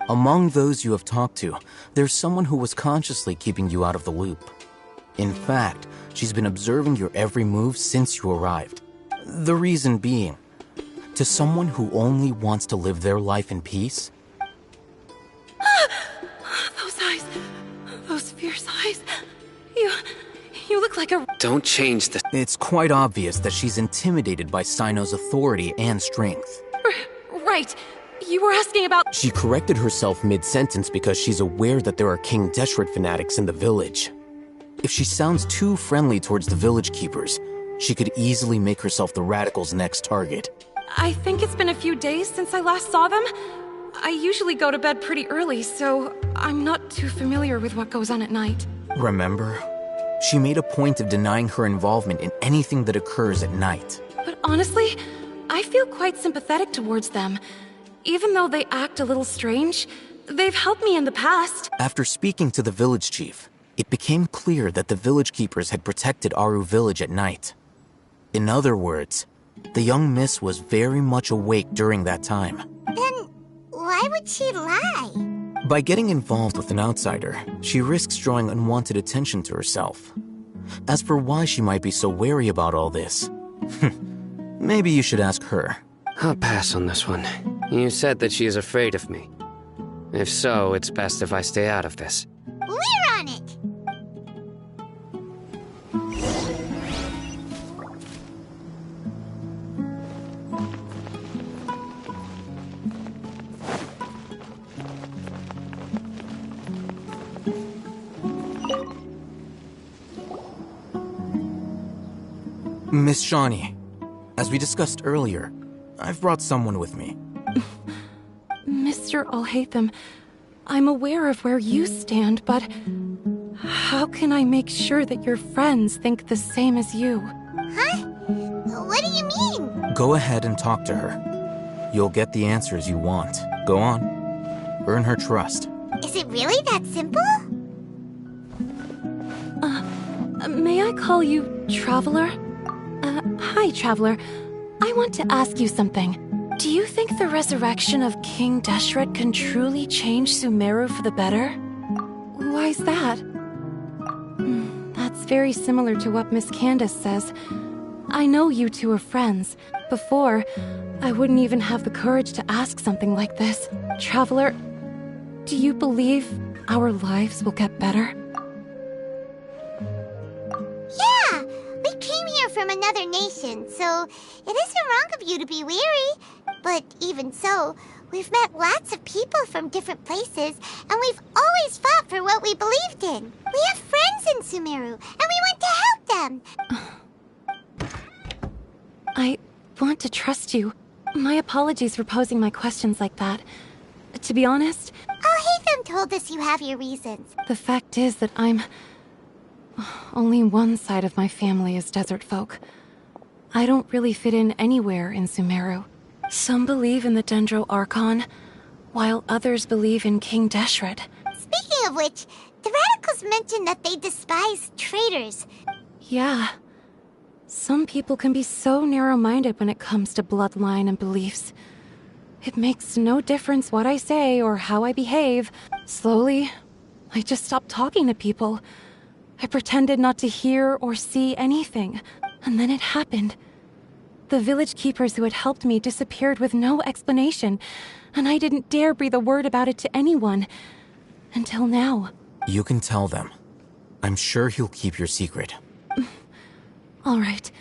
Among those you have talked to, there's someone who was consciously keeping you out of the loop. In fact, she's been observing your every move since you arrived. The reason being, to someone who only wants to live their life in peace? Those eyes. Those fierce eyes. You look like a... Don't change the... It's quite obvious that she's intimidated by Sino's authority and strength. Right. You were asking about... She corrected herself mid-sentence because she's aware that there are King Deshret fanatics in the village. If she sounds too friendly towards the village keepers, she could easily make herself the radicals' next target. I think it's been a few days since I last saw them. I usually go to bed pretty early, so I'm not too familiar with what goes on at night. Remember? She made a point of denying her involvement in anything that occurs at night. But honestly, I feel quite sympathetic towards them. Even though they act a little strange, they've helped me in the past. After speaking to the village chief, it became clear that the village keepers had protected Aru Village at night. In other words, the young miss was very much awake during that time. Then why would she lie? By getting involved with an outsider, she risks drawing unwanted attention to herself. As for why she might be so wary about all this, maybe you should ask her. I'll pass on this one. You said that she is afraid of me. If so, it's best if I stay out of this. We're on it! Miss Shawnee, as we discussed earlier, I've brought someone with me. Mr. Ehey, I'm aware of where you stand, but how can I make sure that your friends think the same as you? Huh? What do you mean? Go ahead and talk to her. You'll get the answers you want. Go on. Earn her trust. Is it really that simple? May I call you Traveler? Hi, Traveler. I want to ask you something. Do you think the resurrection of King Deshret can truly change Sumeru for the better? Why's that? That's very similar to what Miss Candace says. I know you two are friends. Before, I wouldn't even have the courage to ask something like this. Traveler, do you believe our lives will get better? Yeah! We came here from another another nation, so it isn't wrong of you to be weary. But even so, we've met lots of people from different places, and we've always fought for what we believed in. We have friends in Sumeru, and we want to help them. I want to trust you. My apologies for posing my questions like that. To be honest, Al-Haytham told us you have your reasons. the fact is that only one side of my family is desert folk. I don't really fit in anywhere in Sumeru. Some believe in the Dendro Archon, while others believe in King Deshret. Speaking of which, the radicals mentioned that they despise traitors. Yeah. Some people can be so narrow-minded when it comes to bloodline and beliefs. It makes no difference what I say or how I behave. Slowly, I just stopped talking to people. I pretended not to hear or see anything, and then it happened. The village keepers who had helped me disappeared with no explanation, and I didn't dare breathe a word about it to anyone. Until now. You can tell them. I'm sure he'll keep your secret. All right.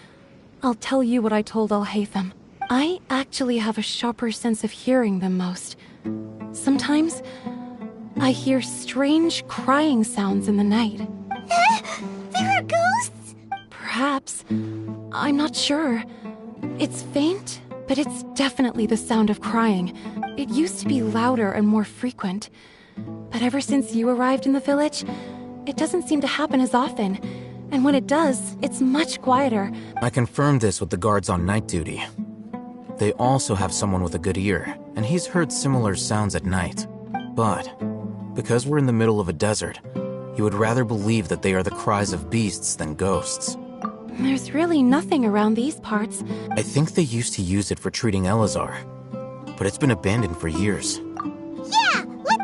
I'll tell you what I told Al-Haytham. I actually have a sharper sense of hearing than most. Sometimes, I hear strange crying sounds in the night. There are ghosts? Perhaps. I'm not sure. It's faint, but it's definitely the sound of crying. It used to be louder and more frequent. But ever since you arrived in the village, it doesn't seem to happen as often. And when it does, it's much quieter. I confirmed this with the guards on night duty. They also have someone with a good ear, and he's heard similar sounds at night. But, because we're in the middle of a desert, you would rather believe that they are the cries of beasts than ghosts. There's really nothing around these parts. I think they used to use it for treating Elazar, but it's been abandoned for years. Yeah, what?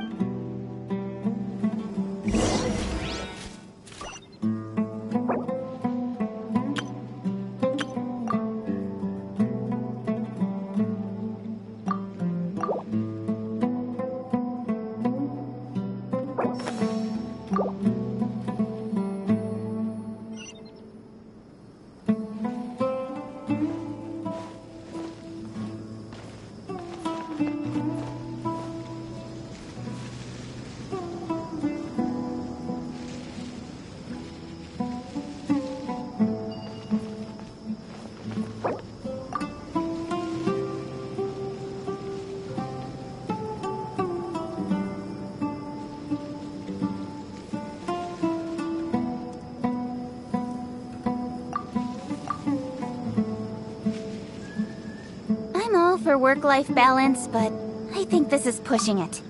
For work-life balance, but I think this is pushing it.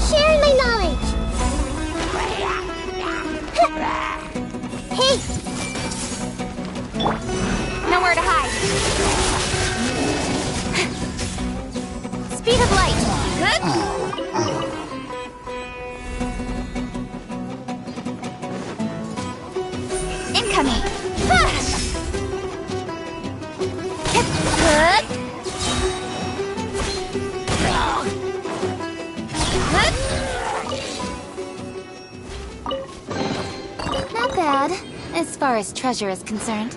Sharing my knowledge. Hey! Nowhere to hide. Speed of light. Good. Incoming. Good. Not bad, as far as treasure is concerned.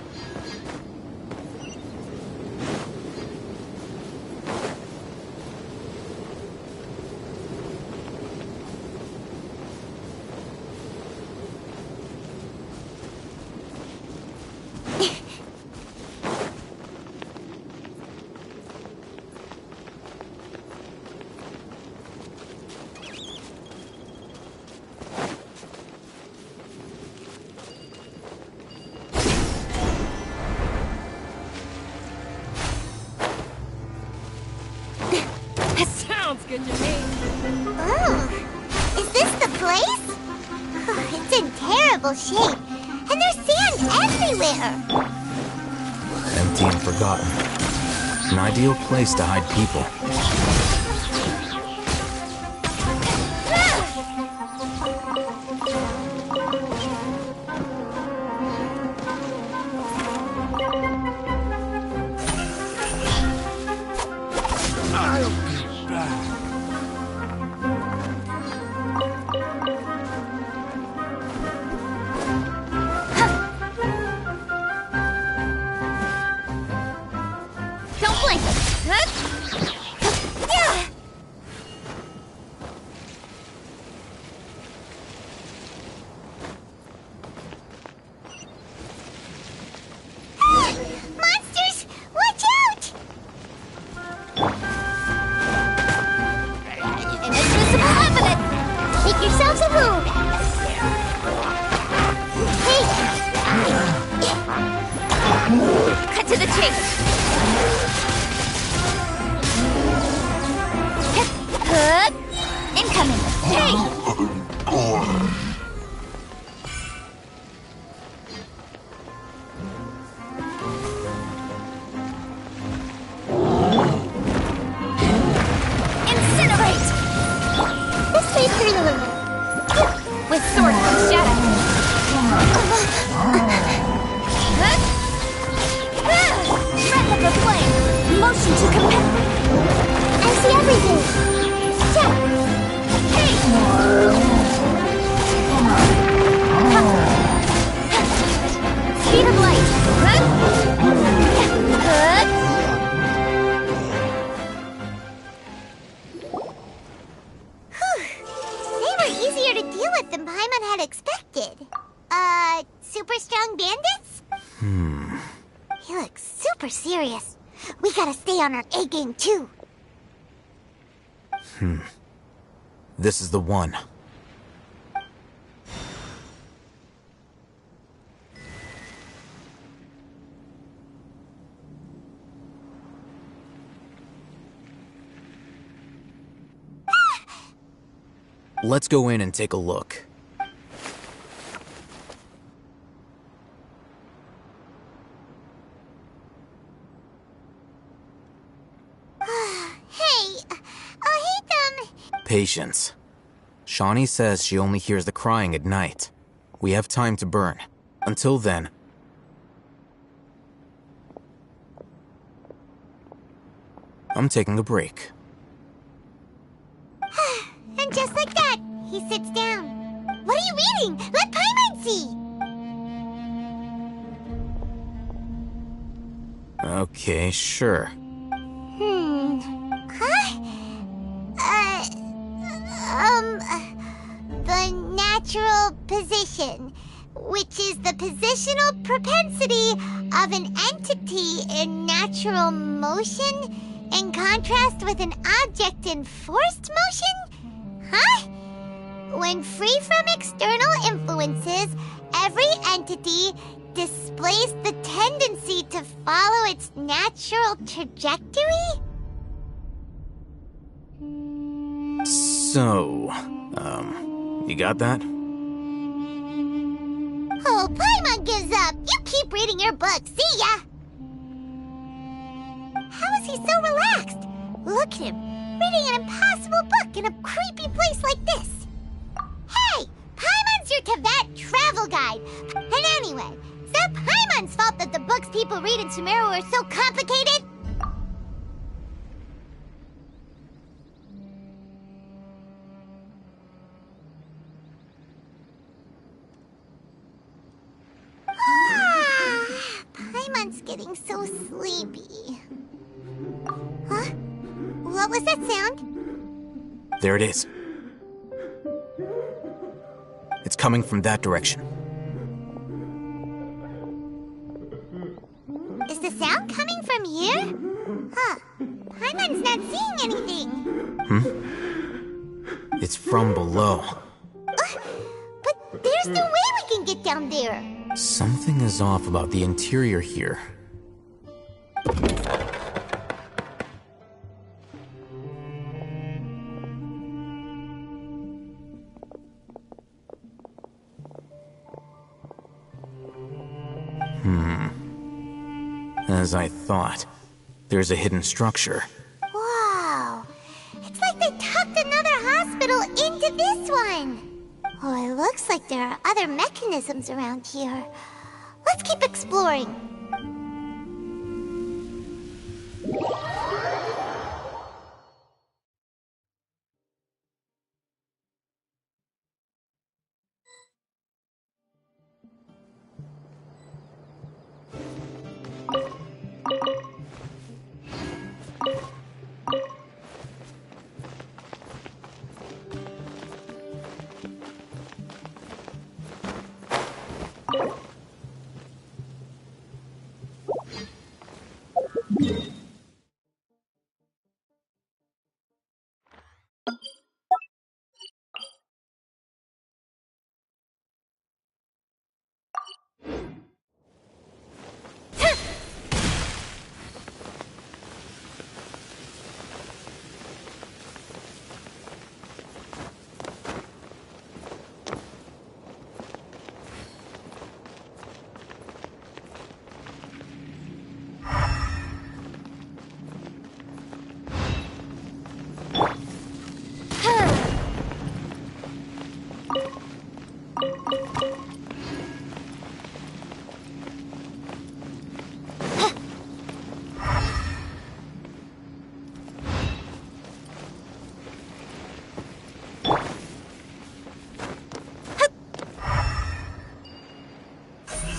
unstable shape. And there's sand everywhere. Empty and forgotten. An ideal place to hide people. Don't blink. Monsters! Watch out! Inadmissible evidence! Make yourselves a move! Hey! Cut to the chase! Good. Incoming. Hey! Incinerate! This way's through the limit. With sword from shadow. Breath of the flame. Motion to compel. I see everything. Check. Hey! Speed of light. Good. They were easier to deal with than Paimon had expected. Super strong bandits? He looks super serious. We gotta stay on our A game too. This is the one. Let's go in and take a look. Hey, I'll hate them. Patience. Shawnee says she only hears the crying at night. We have time to burn. Until then... I'm taking a break. And just like that, he sits down. What are you reading? Let Paimon see! Okay, sure. The natural position, which is the positional propensity of an entity in natural motion in contrast with an object in forced motion? Huh? When free from external influences, every entity displays the tendency to follow its natural trajectory? So, you got that? Oh, Paimon gives up. You keep reading your book. See ya. How is he so relaxed? Look at him, reading an impossible book in a creepy place like this. Hey, Paimon's your Tibet travel guide. And anyway, is that Paimon's fault that the books people read in Sumeru are so complicated? Paimon's getting so sleepy. Huh? What was that sound? There it is. It's coming from that direction. Is the sound coming from here? Huh. Paimon's not seeing anything. It's from below. But there's no way we can get down there. Something is off about the interior here. As I thought. There's a hidden structure. Wow. It's like they tucked another hospital into this one. Oh, it looks like there are other mechanisms around here. Let's keep exploring.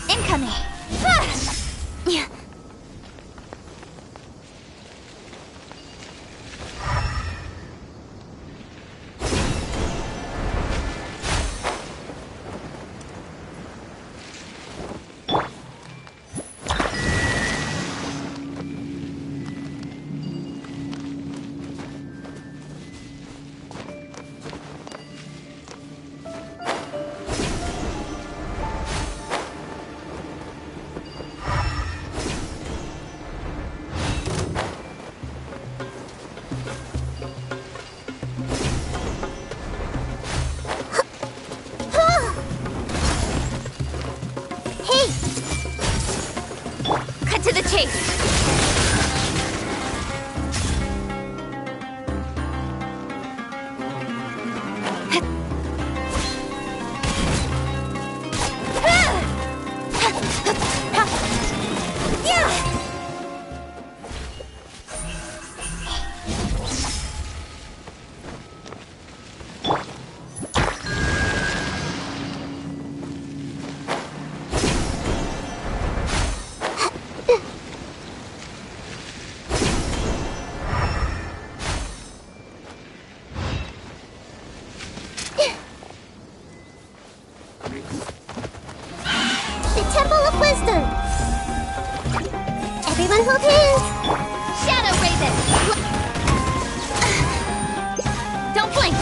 Incoming. Yeah. To the chase! Temple of Wisdom! Everyone hold hands! Shadow Raven! Don't blink!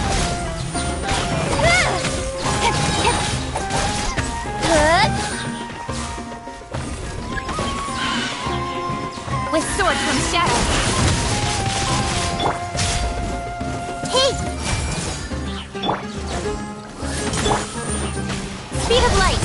With sword from shadow! Hey! Speed of light!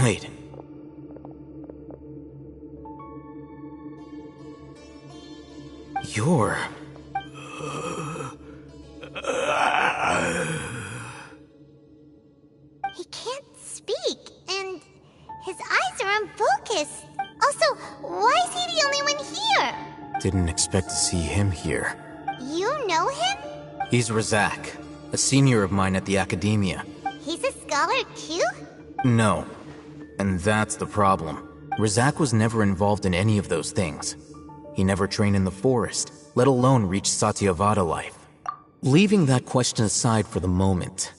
Wait. You're... He can't speak, and his eyes are unfocused. Also, why is he the only one here? Didn't expect to see him here. You know him? He's Razak, a senior of mine at the Academia. He's a scholar too? No. And that's the problem. Razak was never involved in any of those things. He never trained in the forest, let alone reach Satyavada life. Leaving that question aside for the moment,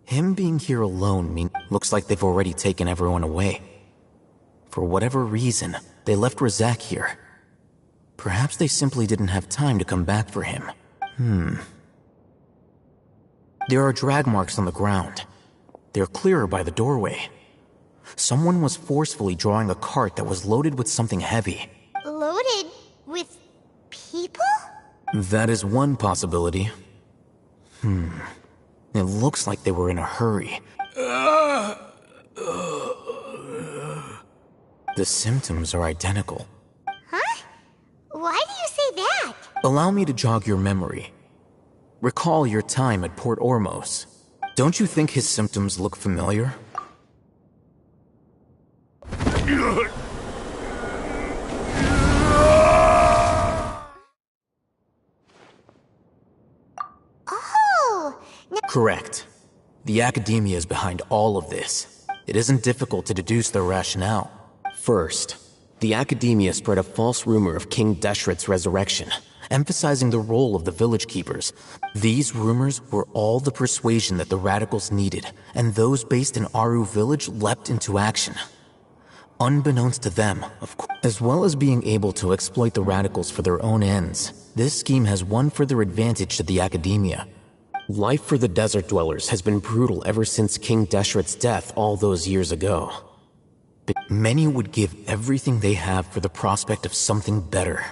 him being here alone looks like they've already taken everyone away. For whatever reason, they left Razak here. Perhaps they simply didn't have time to come back for him. There are drag marks on the ground. They're clearer by the doorway. Someone was forcefully drawing a cart that was loaded with something heavy. Loaded with people? That is one possibility. It looks like they were in a hurry. The symptoms are identical. Huh? Why do you say that? Allow me to jog your memory. Recall your time at Port Ormos. Don't you think his symptoms look familiar? Oh! Correct. The Academia is behind all of this. It isn't difficult to deduce their rationale. First, the Academia spread a false rumor of King Deshret's resurrection, emphasizing the role of the village keepers. These rumors were all the persuasion that the radicals needed, and those based in Aru village leapt into action. Unbeknownst to them, of course, as well as being able to exploit the radicals for their own ends, this scheme has one further advantage to the Academia. Life for the desert dwellers has been brutal ever since King Deshret's death all those years ago. But many would give everything they have for the prospect of something better.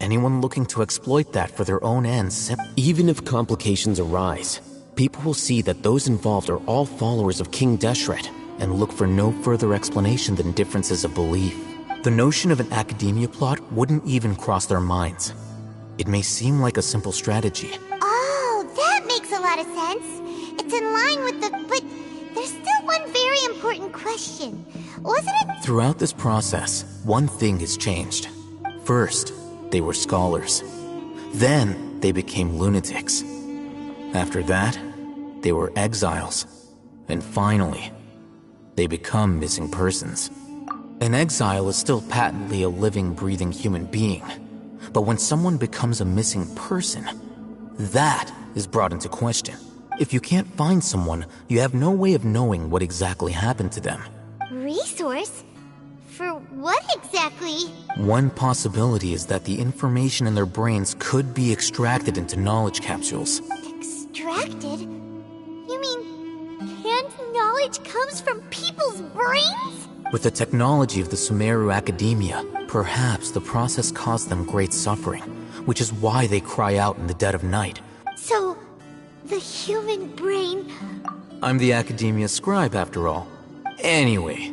Anyone looking to exploit that for their own ends, even if complications arise, people will see that those involved are all followers of King Deshret and look for no further explanation than differences of belief. The notion of an Academia plot wouldn't even cross their minds. It may seem like a simple strategy. Oh, that makes a lot of sense. It's in line with the... But there's still one very important question. Wasn't it... Throughout this process, one thing has changed. First, they were scholars. Then, they became lunatics. After that, they were exiles. And finally, they become missing persons. An exile is still patently a living, breathing human being. But when someone becomes a missing person, that is brought into question. If you can't find someone, you have no way of knowing what exactly happened to them. Resource? For what exactly? One possibility is that the information in their brains could be extracted into knowledge capsules. Extracted? You mean canned knowledge comes from people's brains? With the technology of the Sumeru Academia, perhaps the process caused them great suffering, which is why they cry out in the dead of night. So, the human brain... I'm the Academia scribe, after all. Anyway,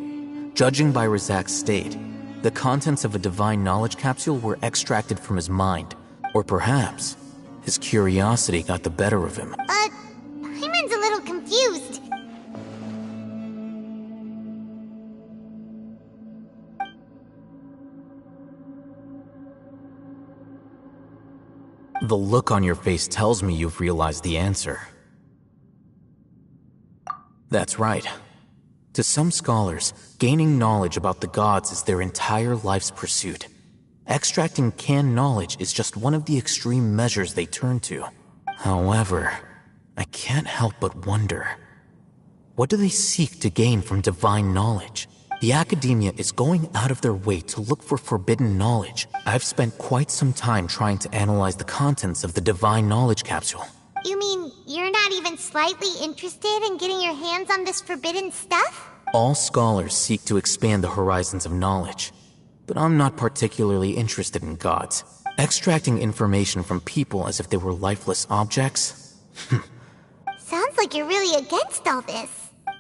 judging by Razak's state, the contents of a divine knowledge capsule were extracted from his mind. Or perhaps, his curiosity got the better of him. Paimon's a little confused. The look on your face tells me you've realized the answer. That's right. To some scholars, gaining knowledge about the gods is their entire life's pursuit. Extracting canned knowledge is just one of the extreme measures they turn to. However, I can't help but wonder, what do they seek to gain from divine knowledge? The Academia is going out of their way to look for forbidden knowledge. I've spent quite some time trying to analyze the contents of the divine knowledge capsule. You mean you're not even slightly interested in getting your hands on this forbidden stuff? All scholars seek to expand the horizons of knowledge, but I'm not particularly interested in gods. Extracting information from people as if they were lifeless objects? Sounds like you're really against all this.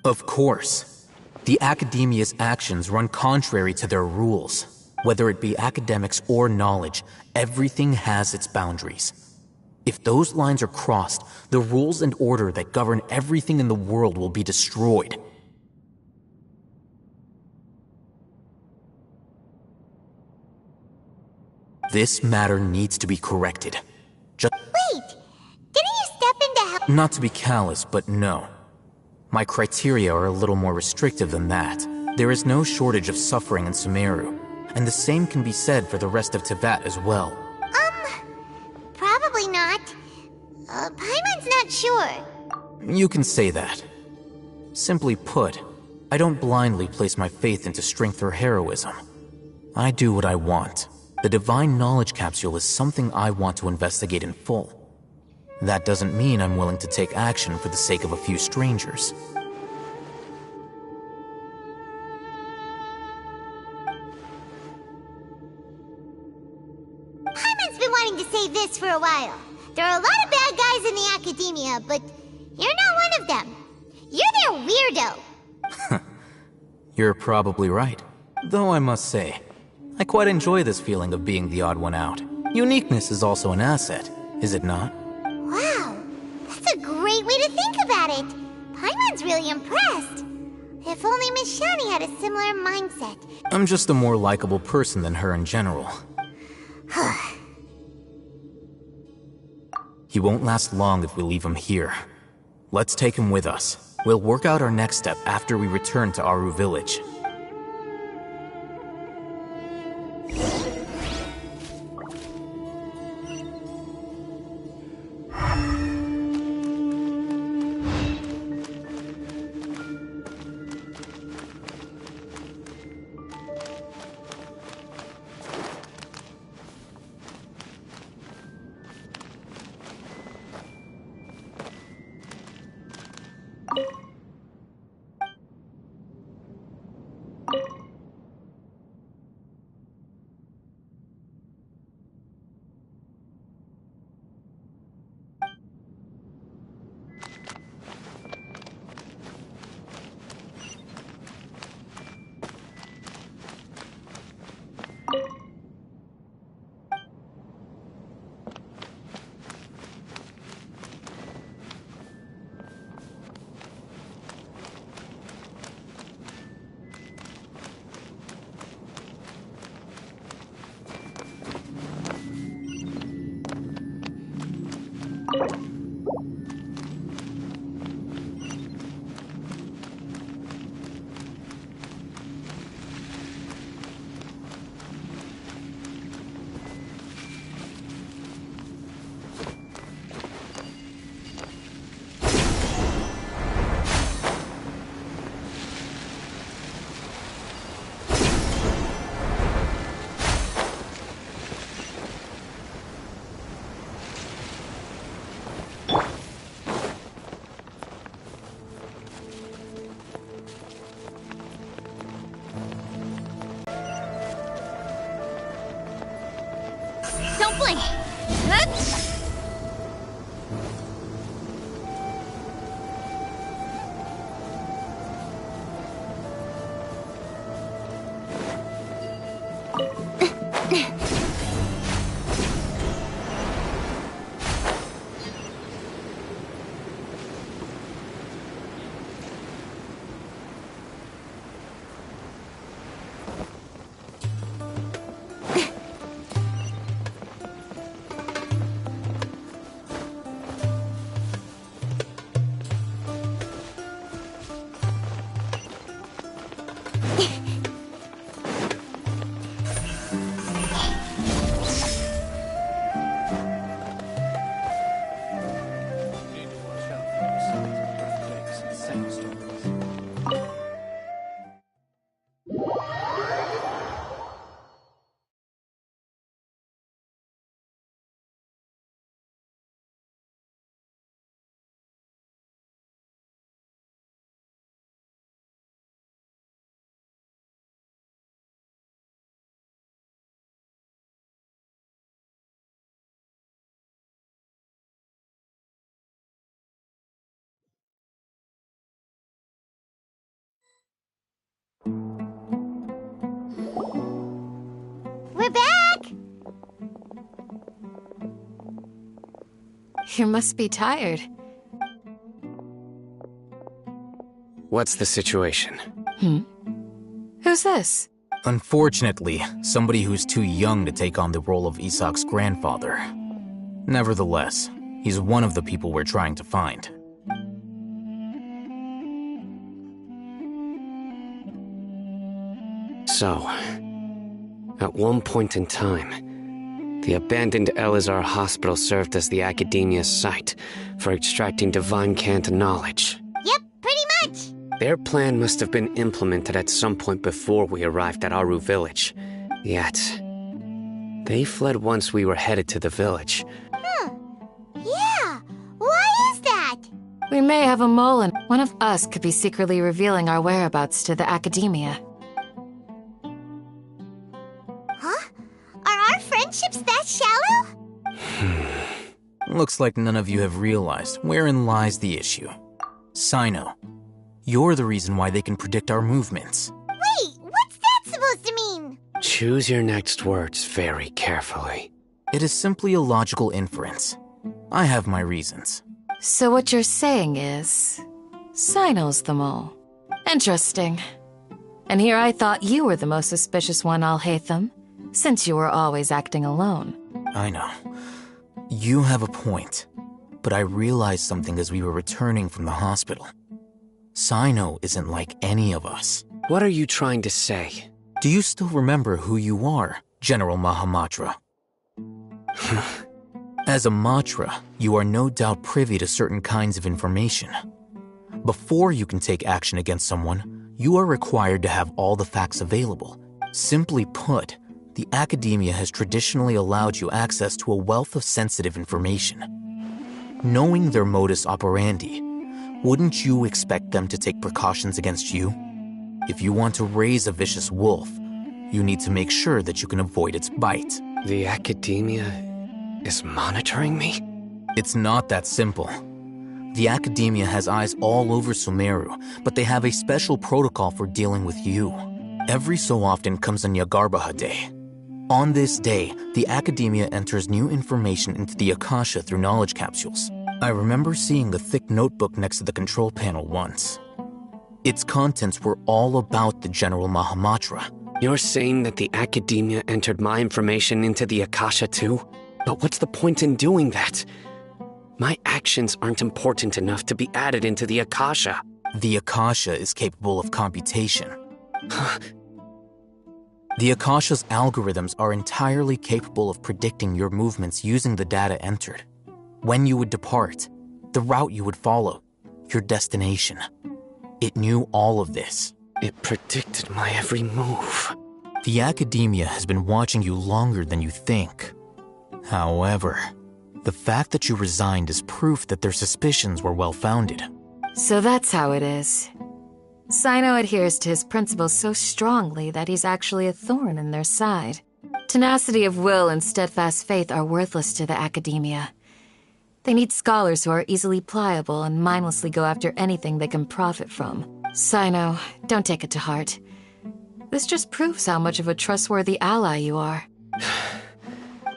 Of course. The Academia's actions run contrary to their rules. Whether it be academics or knowledge, everything has its boundaries. If those lines are crossed, the rules and order that govern everything in the world will be destroyed. This matter needs to be corrected. Wait! Didn't you step into hell? Not to be callous, but no. My criteria are a little more restrictive than that. There is no shortage of suffering in Sumeru, and the same can be said for the rest of Tibet as well. Probably not. Paimon's not sure. You can say that. Simply put, I don't blindly place my faith into strength or heroism. I do what I want. The Divine Knowledge Capsule is something I want to investigate in full. That doesn't mean I'm willing to take action for the sake of a few strangers. Paimon's been wanting to say this for a while. There are a lot of bad guys in the Academia, but you're not one of them. You're their weirdo. You're probably right. Though I must say, I quite enjoy this feeling of being the odd one out. Uniqueness is also an asset, is it not? Wow, that's a great way to think about it. Paimon's really impressed. If only Miss Shani had a similar mindset. I'm just a more likable person than her in general. He won't last long if we leave him here. Let's take him with us. We'll work out our next step after we return to Aru Village. Don't blink. You must be tired. What's the situation? Who's this? Unfortunately, somebody who's too young to take on the role of Isak's grandfather. Nevertheless, he's one of the people we're trying to find. So, at one point in time, the abandoned Elazar Hospital served as the Academia's site for extracting divine cant knowledge. Yep, pretty much. Their plan must have been implemented at some point before we arrived at Aru Village. Yet, they fled once we were headed to the village. Yeah, why is that? We may have a mole, and one of us could be secretly revealing our whereabouts to the Academia. Huh? Are our friendships that shallow? Looks like none of you have realized wherein lies the issue. Sino, you're the reason why they can predict our movements. Wait, what's that supposed to mean? Choose your next words very carefully. It is simply a logical inference. I have my reasons. So what you're saying is, Sino's the mole. Interesting. And here I thought you were the most suspicious one, Alhaitham, since you were always acting alone. I know. You have a point. But I realized something as we were returning from the hospital. Sino isn't like any of us. What are you trying to say? Do you still remember who you are, General Mahamatra? As a Matra, you are no doubt privy to certain kinds of information. Before you can take action against someone, you are required to have all the facts available. Simply put, the Academia has traditionally allowed you access to a wealth of sensitive information. Knowing their modus operandi, wouldn't you expect them to take precautions against you? If you want to raise a vicious wolf, you need to make sure that you can avoid its bite. The Academia is monitoring me? It's not that simple. The Academia has eyes all over Sumeru, but they have a special protocol for dealing with you. Every so often comes a Nyagarbaha Day. On this day, the Academia enters new information into the Akasha through knowledge capsules. I remember seeing a thick notebook next to the control panel once. Its contents were all about the General Mahamatra. You're saying that the Academia entered my information into the Akasha too? But what's the point in doing that? My actions aren't important enough to be added into the Akasha. The Akasha is capable of computation. The Akasha's algorithms are entirely capable of predicting your movements using the data entered. When you would depart, the route you would follow, your destination. It knew all of this. It predicted my every move. The Academia has been watching you longer than you think. However, the fact that you resigned is proof that their suspicions were well-founded. So that's how it is. Sino adheres to his principles so strongly that he's actually a thorn in their side. Tenacity of will and steadfast faith are worthless to the Academia. They need scholars who are easily pliable and mindlessly go after anything they can profit from. Sino, don't take it to heart. This just proves how much of a trustworthy ally you are.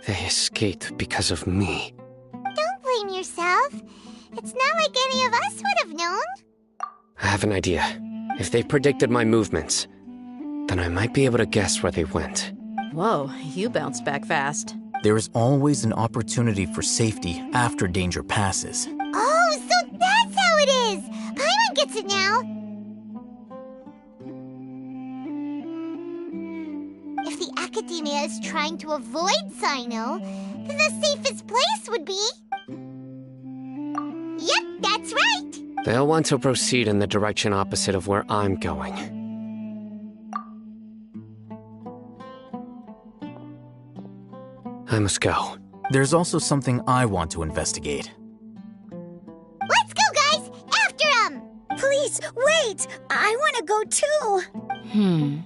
They escaped because of me. Don't blame yourself. It's not like any of us would have known. I have an idea. If they predicted my movements, then I might be able to guess where they went. Whoa, you bounced back fast. There is always an opportunity for safety after danger passes. Oh, so that's how it is! Paimon gets it now! If the Academia is trying to avoid Sino, then the safest place would be... Yep, that's right! They'll want to proceed in the direction opposite of where I'm going. I must go. There's also something I want to investigate. Let's go, guys! After him! Please, wait! I want to go too!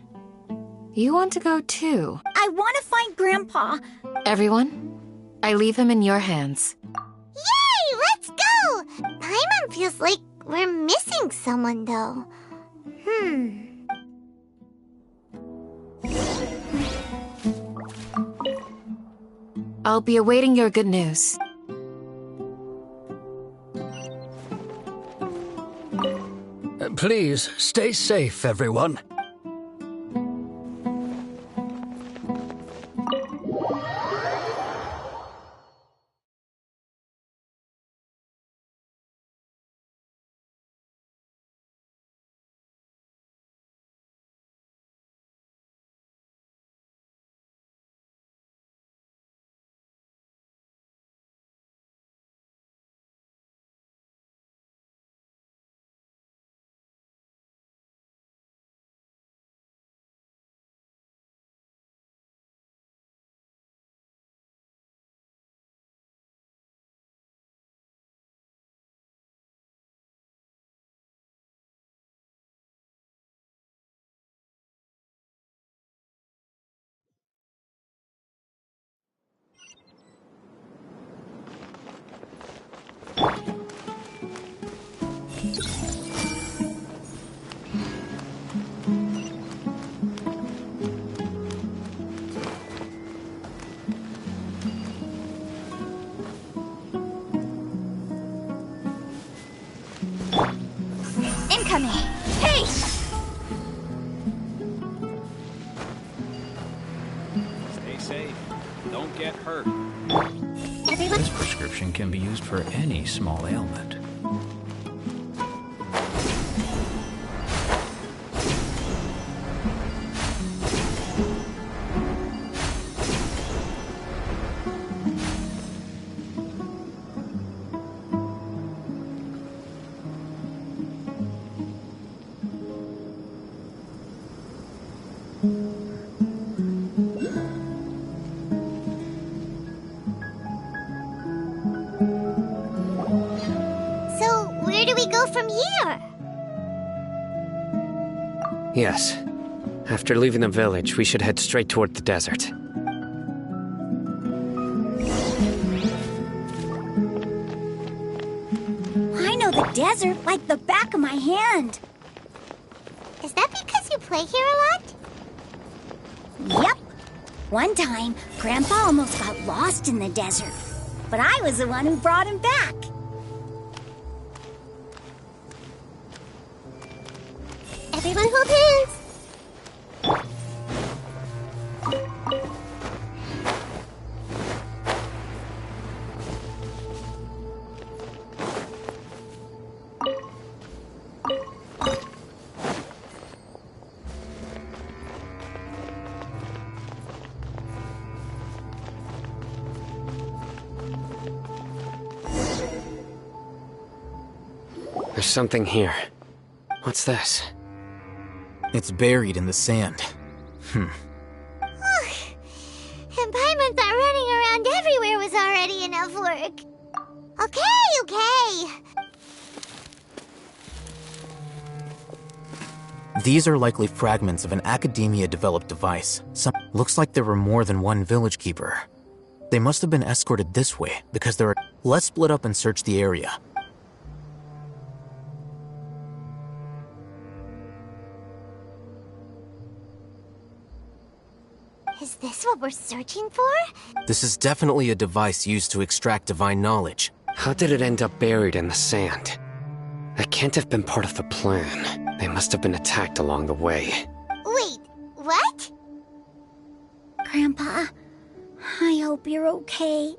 You want to go too? I want to find Grandpa. Everyone, I leave him in your hands. Yay! Let's go! Paimon feels like we're missing someone, though. I'll be awaiting your good news. Please, stay safe, everyone. Incoming! Hey! Stay safe. Don't get hurt. Everyone... This prescription can be used for any small ailment. So, where do we go from here? Yes. After leaving the village, we should head straight toward the desert. I know the desert like the back of my hand. Is that because you play here a lot? Yep. One time, Grandpa almost got lost in the desert, but I was the one who brought him back. Everyone hold hands. There's something here. What's this? It's buried in the sand. And Paimon thought running around everywhere was already enough work. Okay. These are likely fragments of an Academia-developed device. Looks like there were more than one village keeper. They must have been escorted this way, because there are... Let's split up and search the area. Is this what we're searching for? This is definitely a device used to extract divine knowledge. How did it end up buried in the sand? That can't have been part of the plan. They must have been attacked along the way. Wait, what? Grandpa, I hope you're okay.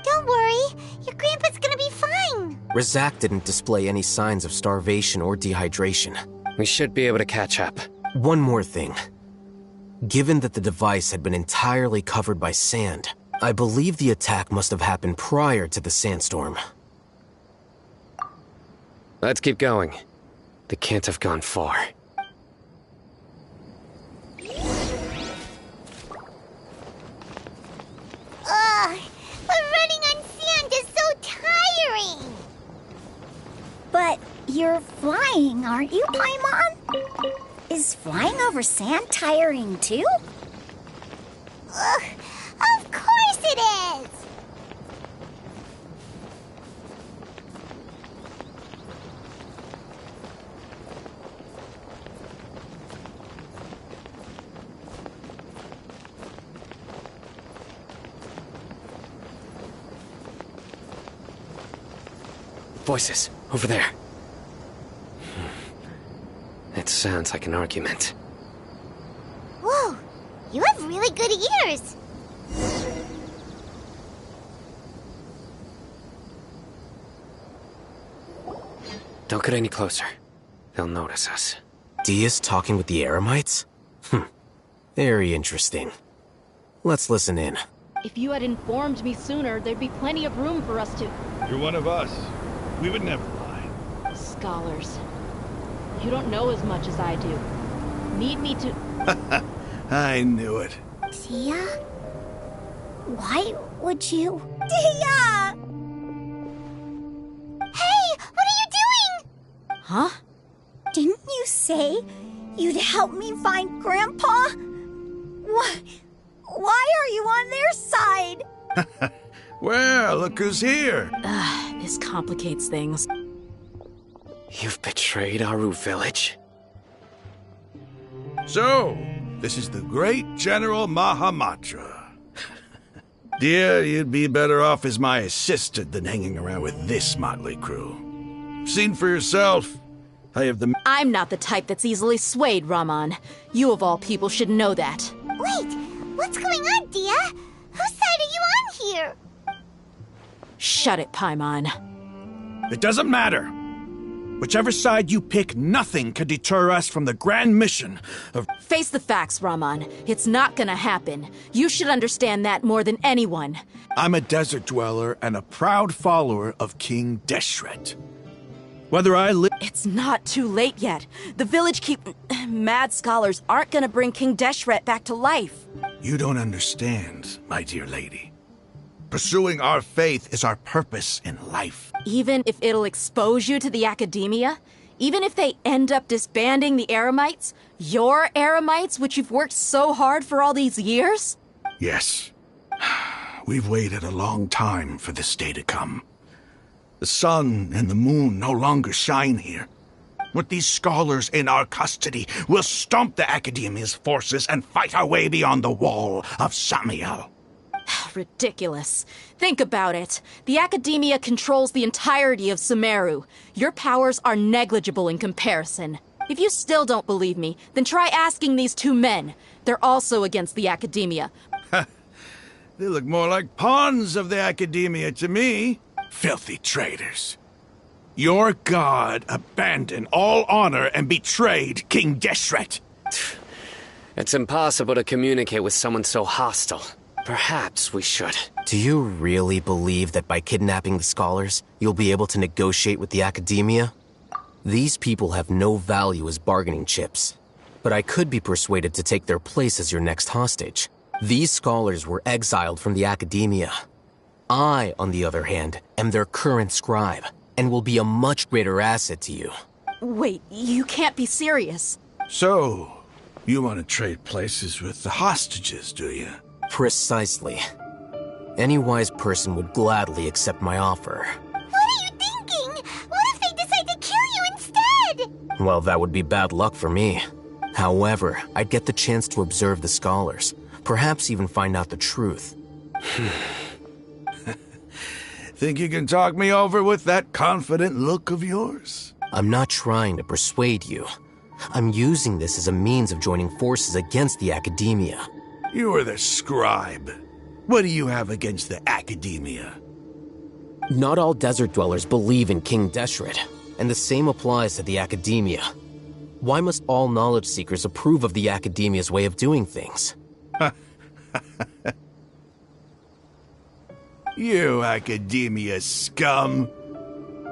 Don't worry, your grandpa's gonna be fine. Razak didn't display any signs of starvation or dehydration. We should be able to catch up. One more thing. Given that the device had been entirely covered by sand, I believe the attack must have happened prior to the sandstorm. Let's keep going. They can't have gone far. Ugh, but running on sand is so tiring. But you're flying, aren't you, Paimon? Is flying over sand tiring too? Ugh, of course it is. Voices, over there. That sounds like an argument. Whoa, you have really good ears. Don't get any closer. They'll notice us. Dia's talking with the Eremites? Very interesting. Let's listen in. If you had informed me sooner, there'd be plenty of room for us to... You're one of us. We would never lie. Scholars. You don't know as much as I do. Need me to... I knew it. Dia? Why would you... Dia! Hey, what are you doing? Huh? Didn't you say you'd help me find Grandpa? Why are you on their side? Well, look who's here. This complicates things. You've betrayed Aru Village? So, this is the great General Mahamatra. Dear, you'd be better off as my assistant than hanging around with this motley crew. Seen for yourself. I have the... I'm not the type that's easily swayed, Raman. You of all people should know that. Wait, what's going on, Dia? Whose side are you on here? Shut it, Paimon. It doesn't matter. Whichever side you pick, nothing can deter us from the grand mission of... Face the facts, Raman. It's not gonna happen. You should understand that more than anyone. I'm a desert dweller and a proud follower of King Deshret. Whether I live... It's not too late yet. The village mad scholars aren't gonna bring King Deshret back to life. You don't understand, my dear lady. Pursuing our faith is our purpose in life. Even if it'll expose you to the academia? Even if they end up disbanding the Eremites? Your Eremites, which you've worked so hard for all these years? Yes. We've waited a long time for this day to come. The sun and the moon no longer shine here. With these scholars in our custody, we'll stomp the Academia's forces and fight our way beyond the wall of Samiel. Ridiculous. Think about it. The Academia controls the entirety of Sumeru. Your powers are negligible in comparison. If you still don't believe me, then try asking these two men. They're also against the Academia. They look more like pawns of the Academia to me. Filthy traitors. Your god abandoned all honor and betrayed King Deshret. It's impossible to communicate with someone so hostile. Perhaps we should. Do you really believe that by kidnapping the scholars, you'll be able to negotiate with the Academia? These people have no value as bargaining chips. But I could be persuaded to take their place as your next hostage. These scholars were exiled from the Academia. I, on the other hand, am their current scribe, and will be a much greater asset to you. Wait, you can't be serious. So, you want to trade places with the hostages, do you? Precisely. Any wise person would gladly accept my offer. What are you thinking? What if they decide to kill you instead? Well, that would be bad luck for me. However, I'd get the chance to observe the scholars, perhaps even find out the truth. Think you can talk me over with that confident look of yours? I'm not trying to persuade you. I'm using this as a means of joining forces against the Academia. You are the scribe. What do you have against the Academia? Not all desert dwellers believe in King Deshret, and the same applies to the Academia. Why must all knowledge seekers approve of the Academia's way of doing things? You Academia scum.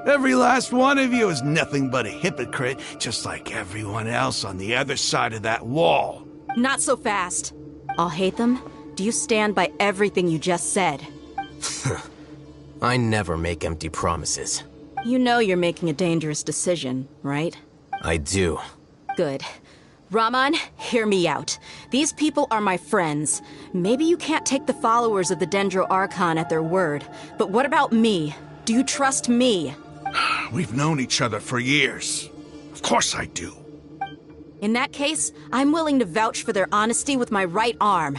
Every last one of you is nothing but a hypocrite, just like everyone else on the other side of that wall. Not so fast. I'll hate them. Do you stand by everything you just said? I never make empty promises. You know you're making a dangerous decision, right? I do. Good. Raman, hear me out. These people are my friends. Maybe you can't take the followers of the Dendro Archon at their word, but what about me? Do you trust me? We've known each other for years. Of course I do. In that case, I'm willing to vouch for their honesty with my right arm.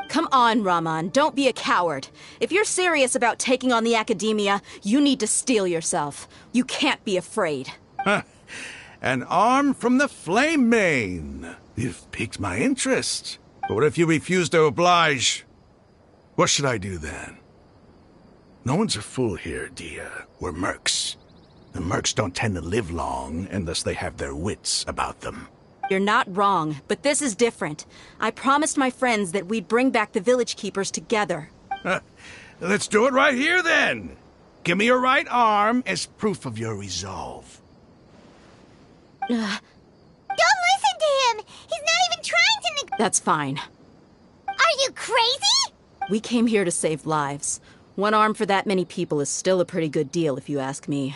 Come on, Raman, don't be a coward. If you're serious about taking on the Academia, you need to steel yourself. You can't be afraid. An arm from the flame mane. You've piqued my interest. But what if you refuse to oblige? What should I do then? No one's a fool here, Dia. We're mercs. And mercs don't tend to live long unless they have their wits about them. You're not wrong, but this is different. I promised my friends that we'd bring back the village keepers together. Let's do it right here, then. Give me your right arm as proof of your resolve. Don't listen to him! He's not even trying to That's fine. Are you crazy? We came here to save lives. One arm for that many people is still a pretty good deal, if you ask me.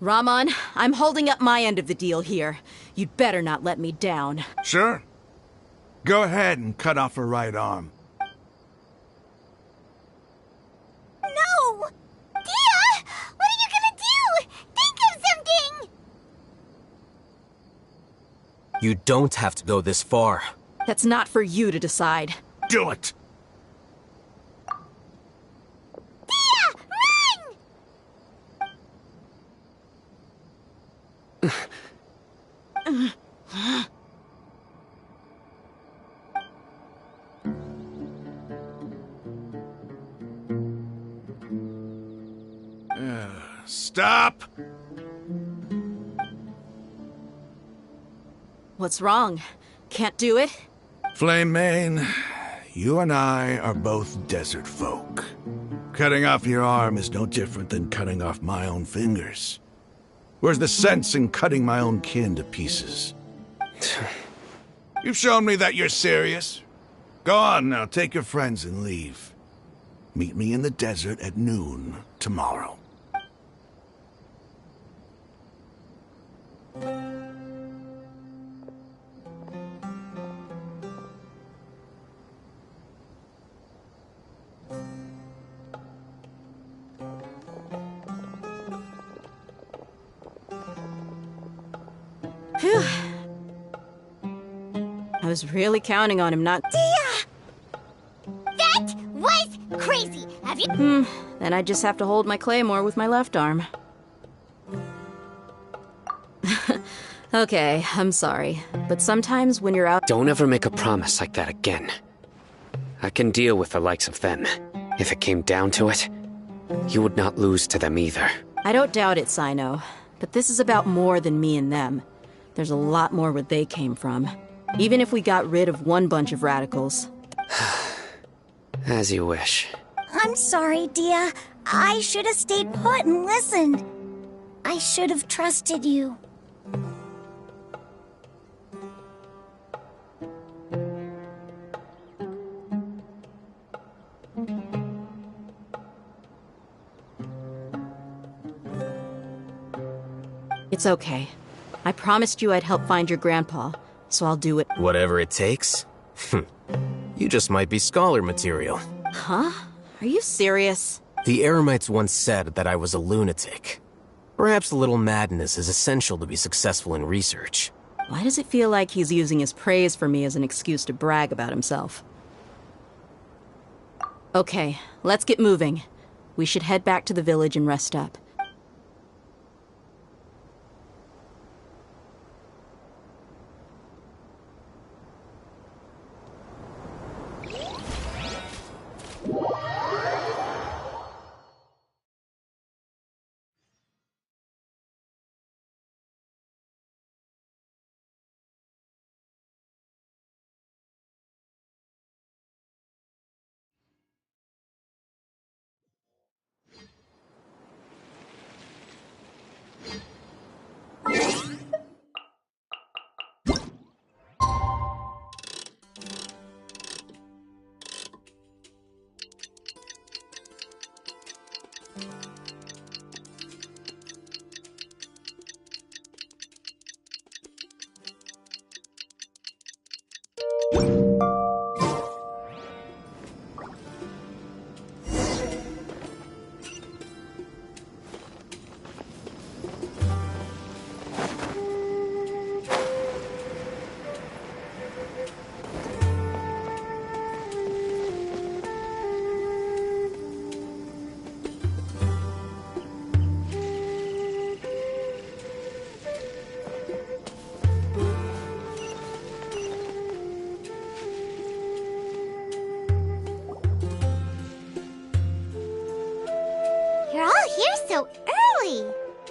Rahman, I'm holding up my end of the deal here. You'd better not let me down. Sure. Go ahead and cut off her right arm. No! Dia! What are you gonna do? Think of something! You don't have to go this far. That's not for you to decide. Do it! Dia! Run! Stop! What's wrong? Can't do it? Flame Mane, you and I are both desert folk. Cutting off your arm is no different than cutting off my own fingers. Where's the sense in cutting my own kin to pieces? You've shown me that you're serious. Go on now, take your friends and leave. Meet me in the desert at noon tomorrow. Phew. I was really counting on him not... Dia! That was crazy! Have you... Then I just have to hold my claymore with my left arm. Okay, I'm sorry. But sometimes when you're out... Don't ever make a promise like that again. I can deal with the likes of them. If it came down to it, you would not lose to them either. I don't doubt it, Sino. But this is about more than me and them. There's a lot more where they came from. Even if we got rid of one bunch of radicals. As you wish. I'm sorry, Dia. I should have stayed put and listened. I should have trusted you. It's okay. I promised you I'd help find your grandpa, so I'll do it. Whatever it takes? You just might be scholar material. Huh? Are you serious? The Eremites once said that I was a lunatic. Perhaps a little madness is essential to be successful in research. Why does it feel like he's using his praise for me as an excuse to brag about himself? Okay, let's get moving. We should head back to the village and rest up.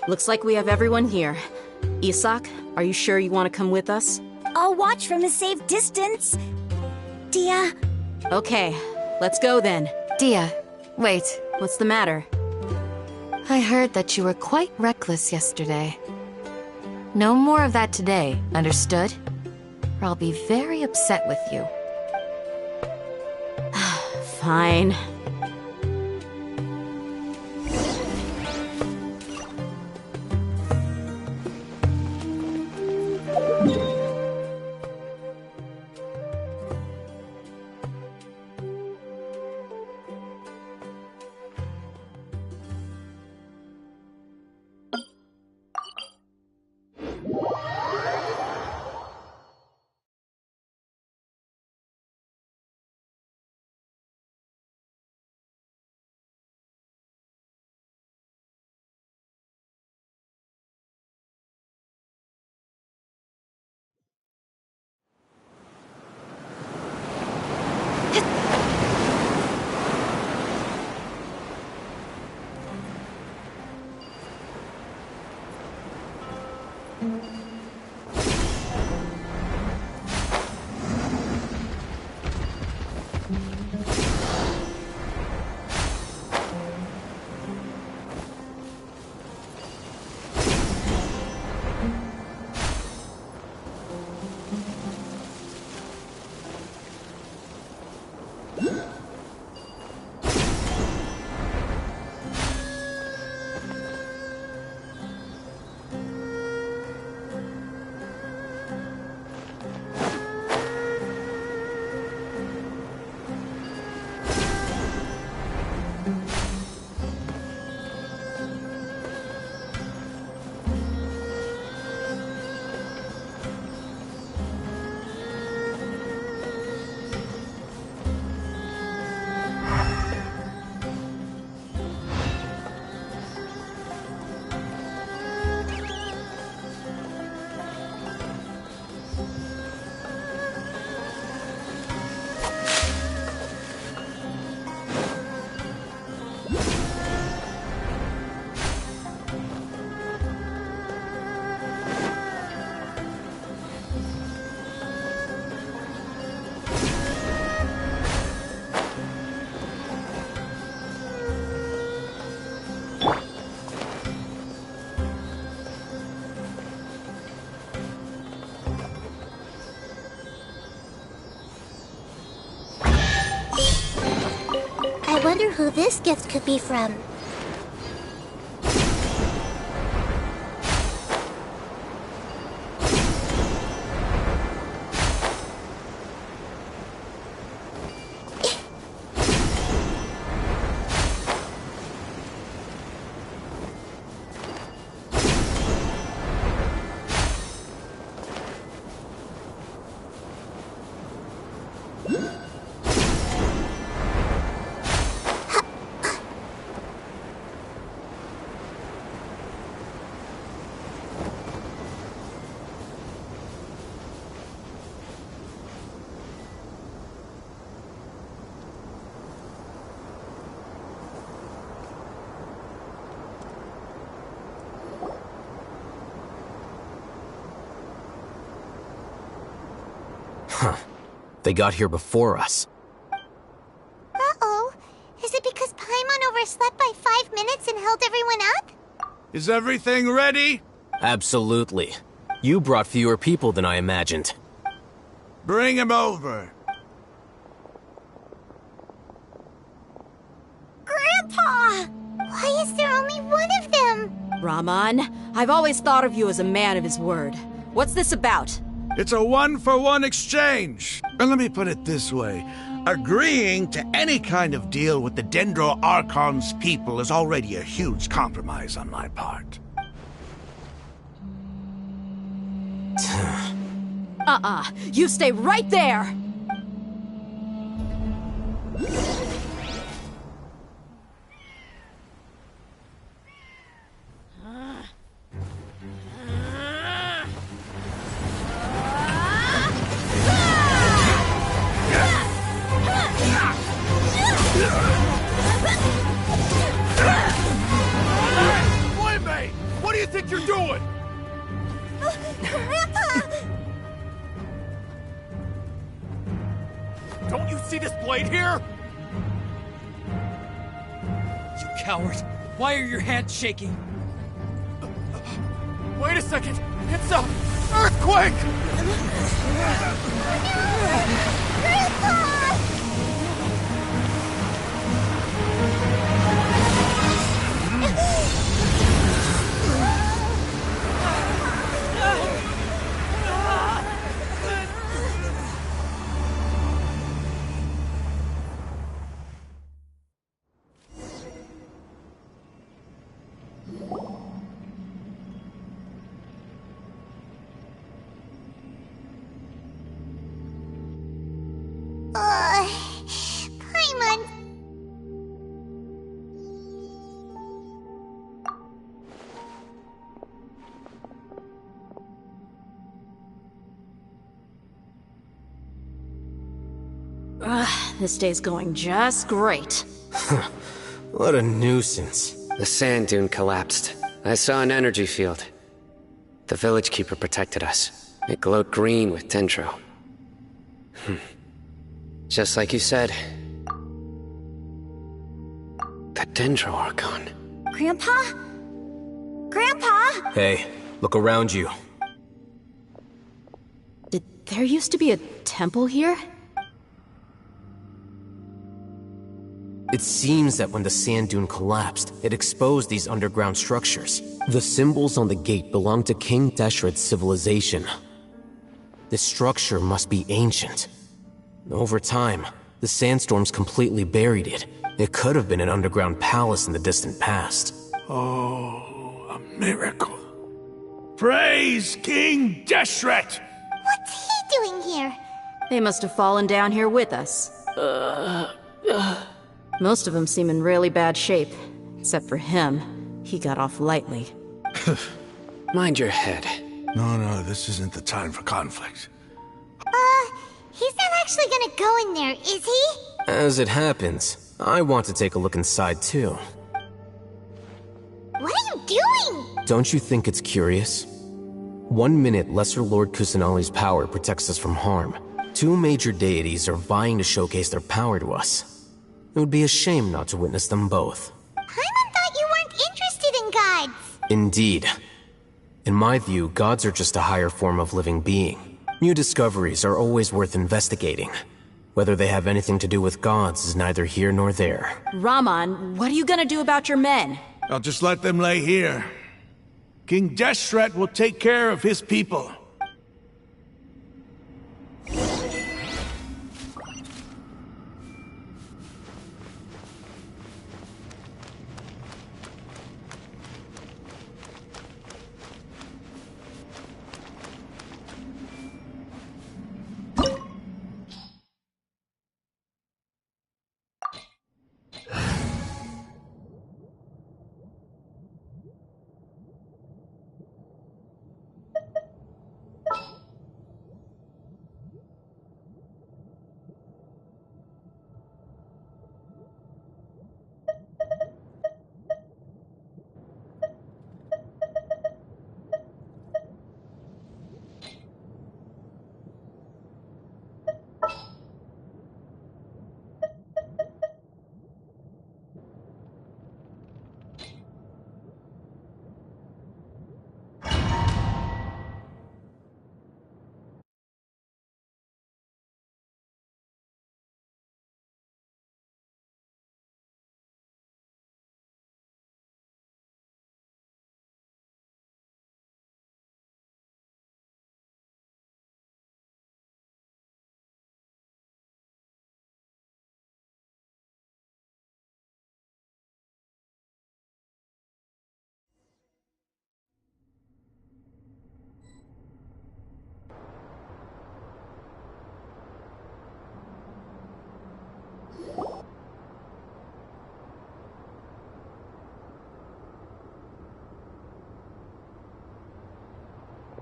Looks like we have everyone here. Isak, are you sure you want to come with us? I'll watch from a safe distance. Dia. Okay, let's go then. Dia, wait. What's the matter? I heard that you were quite reckless yesterday. No more of that today, understood? Or I'll be very upset with you. Fine. I wonder who this gift could be from. Huh. They got here before us. Uh-oh. Is it because Paimon overslept by 5 minutes and held everyone up? Is everything ready? Absolutely. You brought fewer people than I imagined. Bring him over. Grandpa! Why is there only one of them? Rahman, I've always thought of you as a man of his word. What's this about? It's a one-for-one exchange. And let me put it this way. Agreeing to any kind of deal with the Dendro Archon's people is already a huge compromise on my part. You stay right there! What are you you see this blade here? You coward! Why are your hands shaking? Wait a second! It's a earthquake! Paimon. This day's going just great. What a nuisance. The sand dune collapsed. I saw an energy field. The village keeper protected us. It glowed green with dendro. Just like you said. The dendro archon. Grandpa? Grandpa? Hey, look around you. Did there used to be a temple here? It seems that when the sand dune collapsed, it exposed these underground structures. The symbols on the gate belong to King Deshret's civilization. This structure must be ancient. Over time, the sandstorms completely buried it. It could have been an underground palace in the distant past. Oh, a miracle. Praise King Deshret! What's he doing here? They must have fallen down here with us. Most of them seem in really bad shape. Except for him. He got off lightly. Mind your head. No, this isn't the time for conflict. He's not actually gonna go in there, is he? As it happens, I want to take a look inside too. What are you doing? Don't you think it's curious? 1 minute, Lesser Lord Kusanali's power protects us from harm. 2 major deities are vying to showcase their power to us. It would be a shame not to witness them both. Paimon thought you weren't interested in gods. Indeed. In my view, gods are just a higher form of living being. New discoveries are always worth investigating. Whether they have anything to do with gods is neither here nor there. Raman, what are you gonna do about your men? I'll just let them lay here. King Deshret will take care of his people.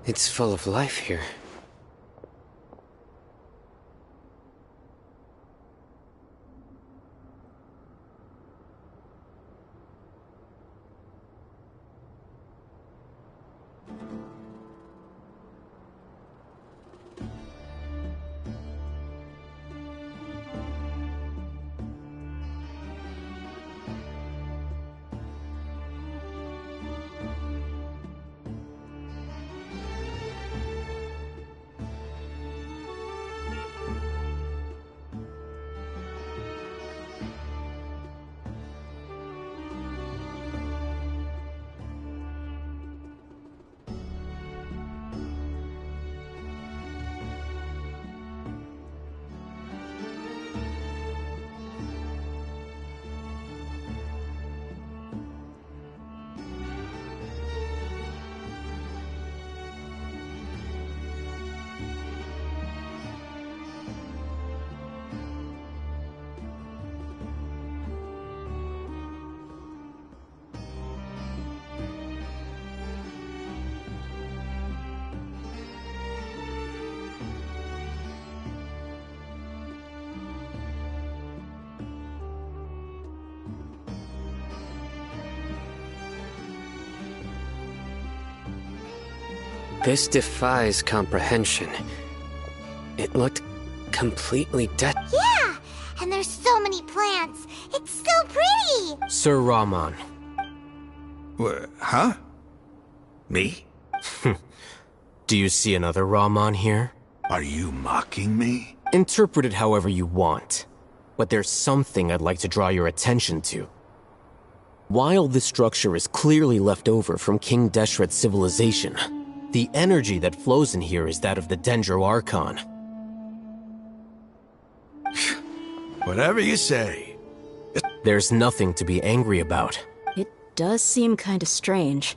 It's full of life here. This defies comprehension. It looked completely dead. Yeah! And there's so many plants. It's so pretty! Sir Rahman. Huh? Me? Do you see another Rahman here? Are you mocking me? Interpret it however you want. But there's something I'd like to draw your attention to. While this structure is clearly left over from King Deshret's civilization, the energy that flows in here is that of the Dendro Archon. Whatever you say. There's nothing to be angry about. It does seem kind of strange.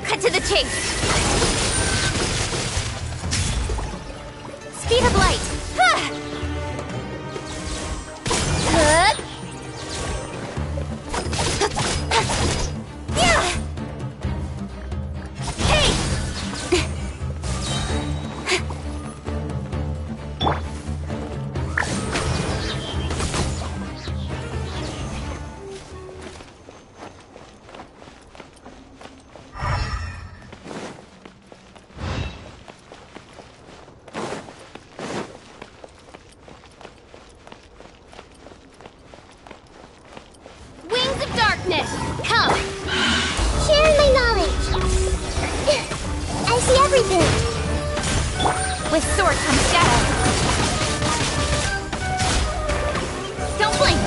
Cut to the chase! Speed of light! Come! Sharing my knowledge! I see everything! With sword comes shadow! Don't blink!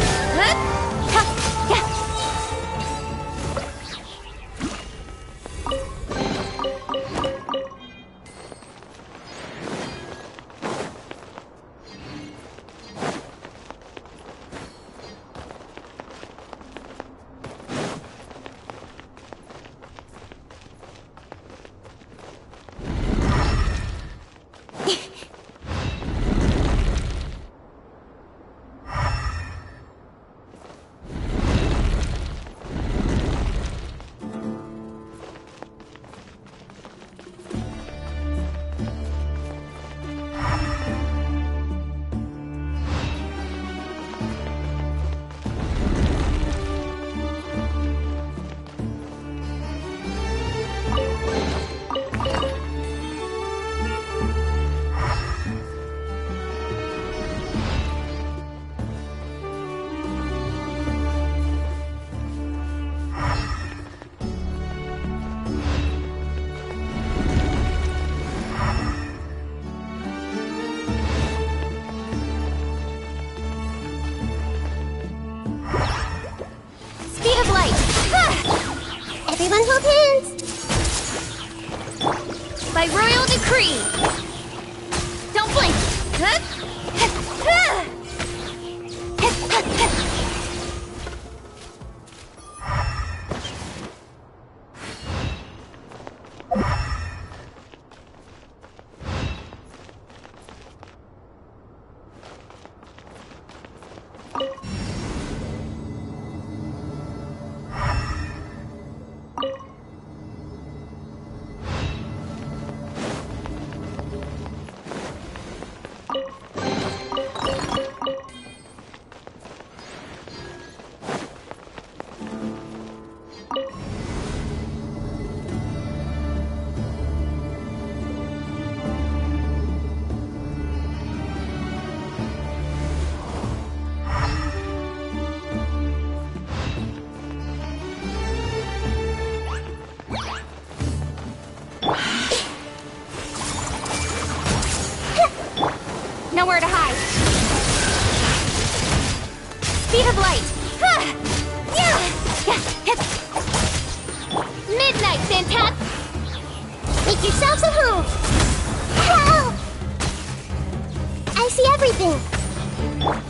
By royal decree! Don't blink! Nowhere to hide. Speed of light. Midnight, Fantastic. Make yourselves a move. I see everything.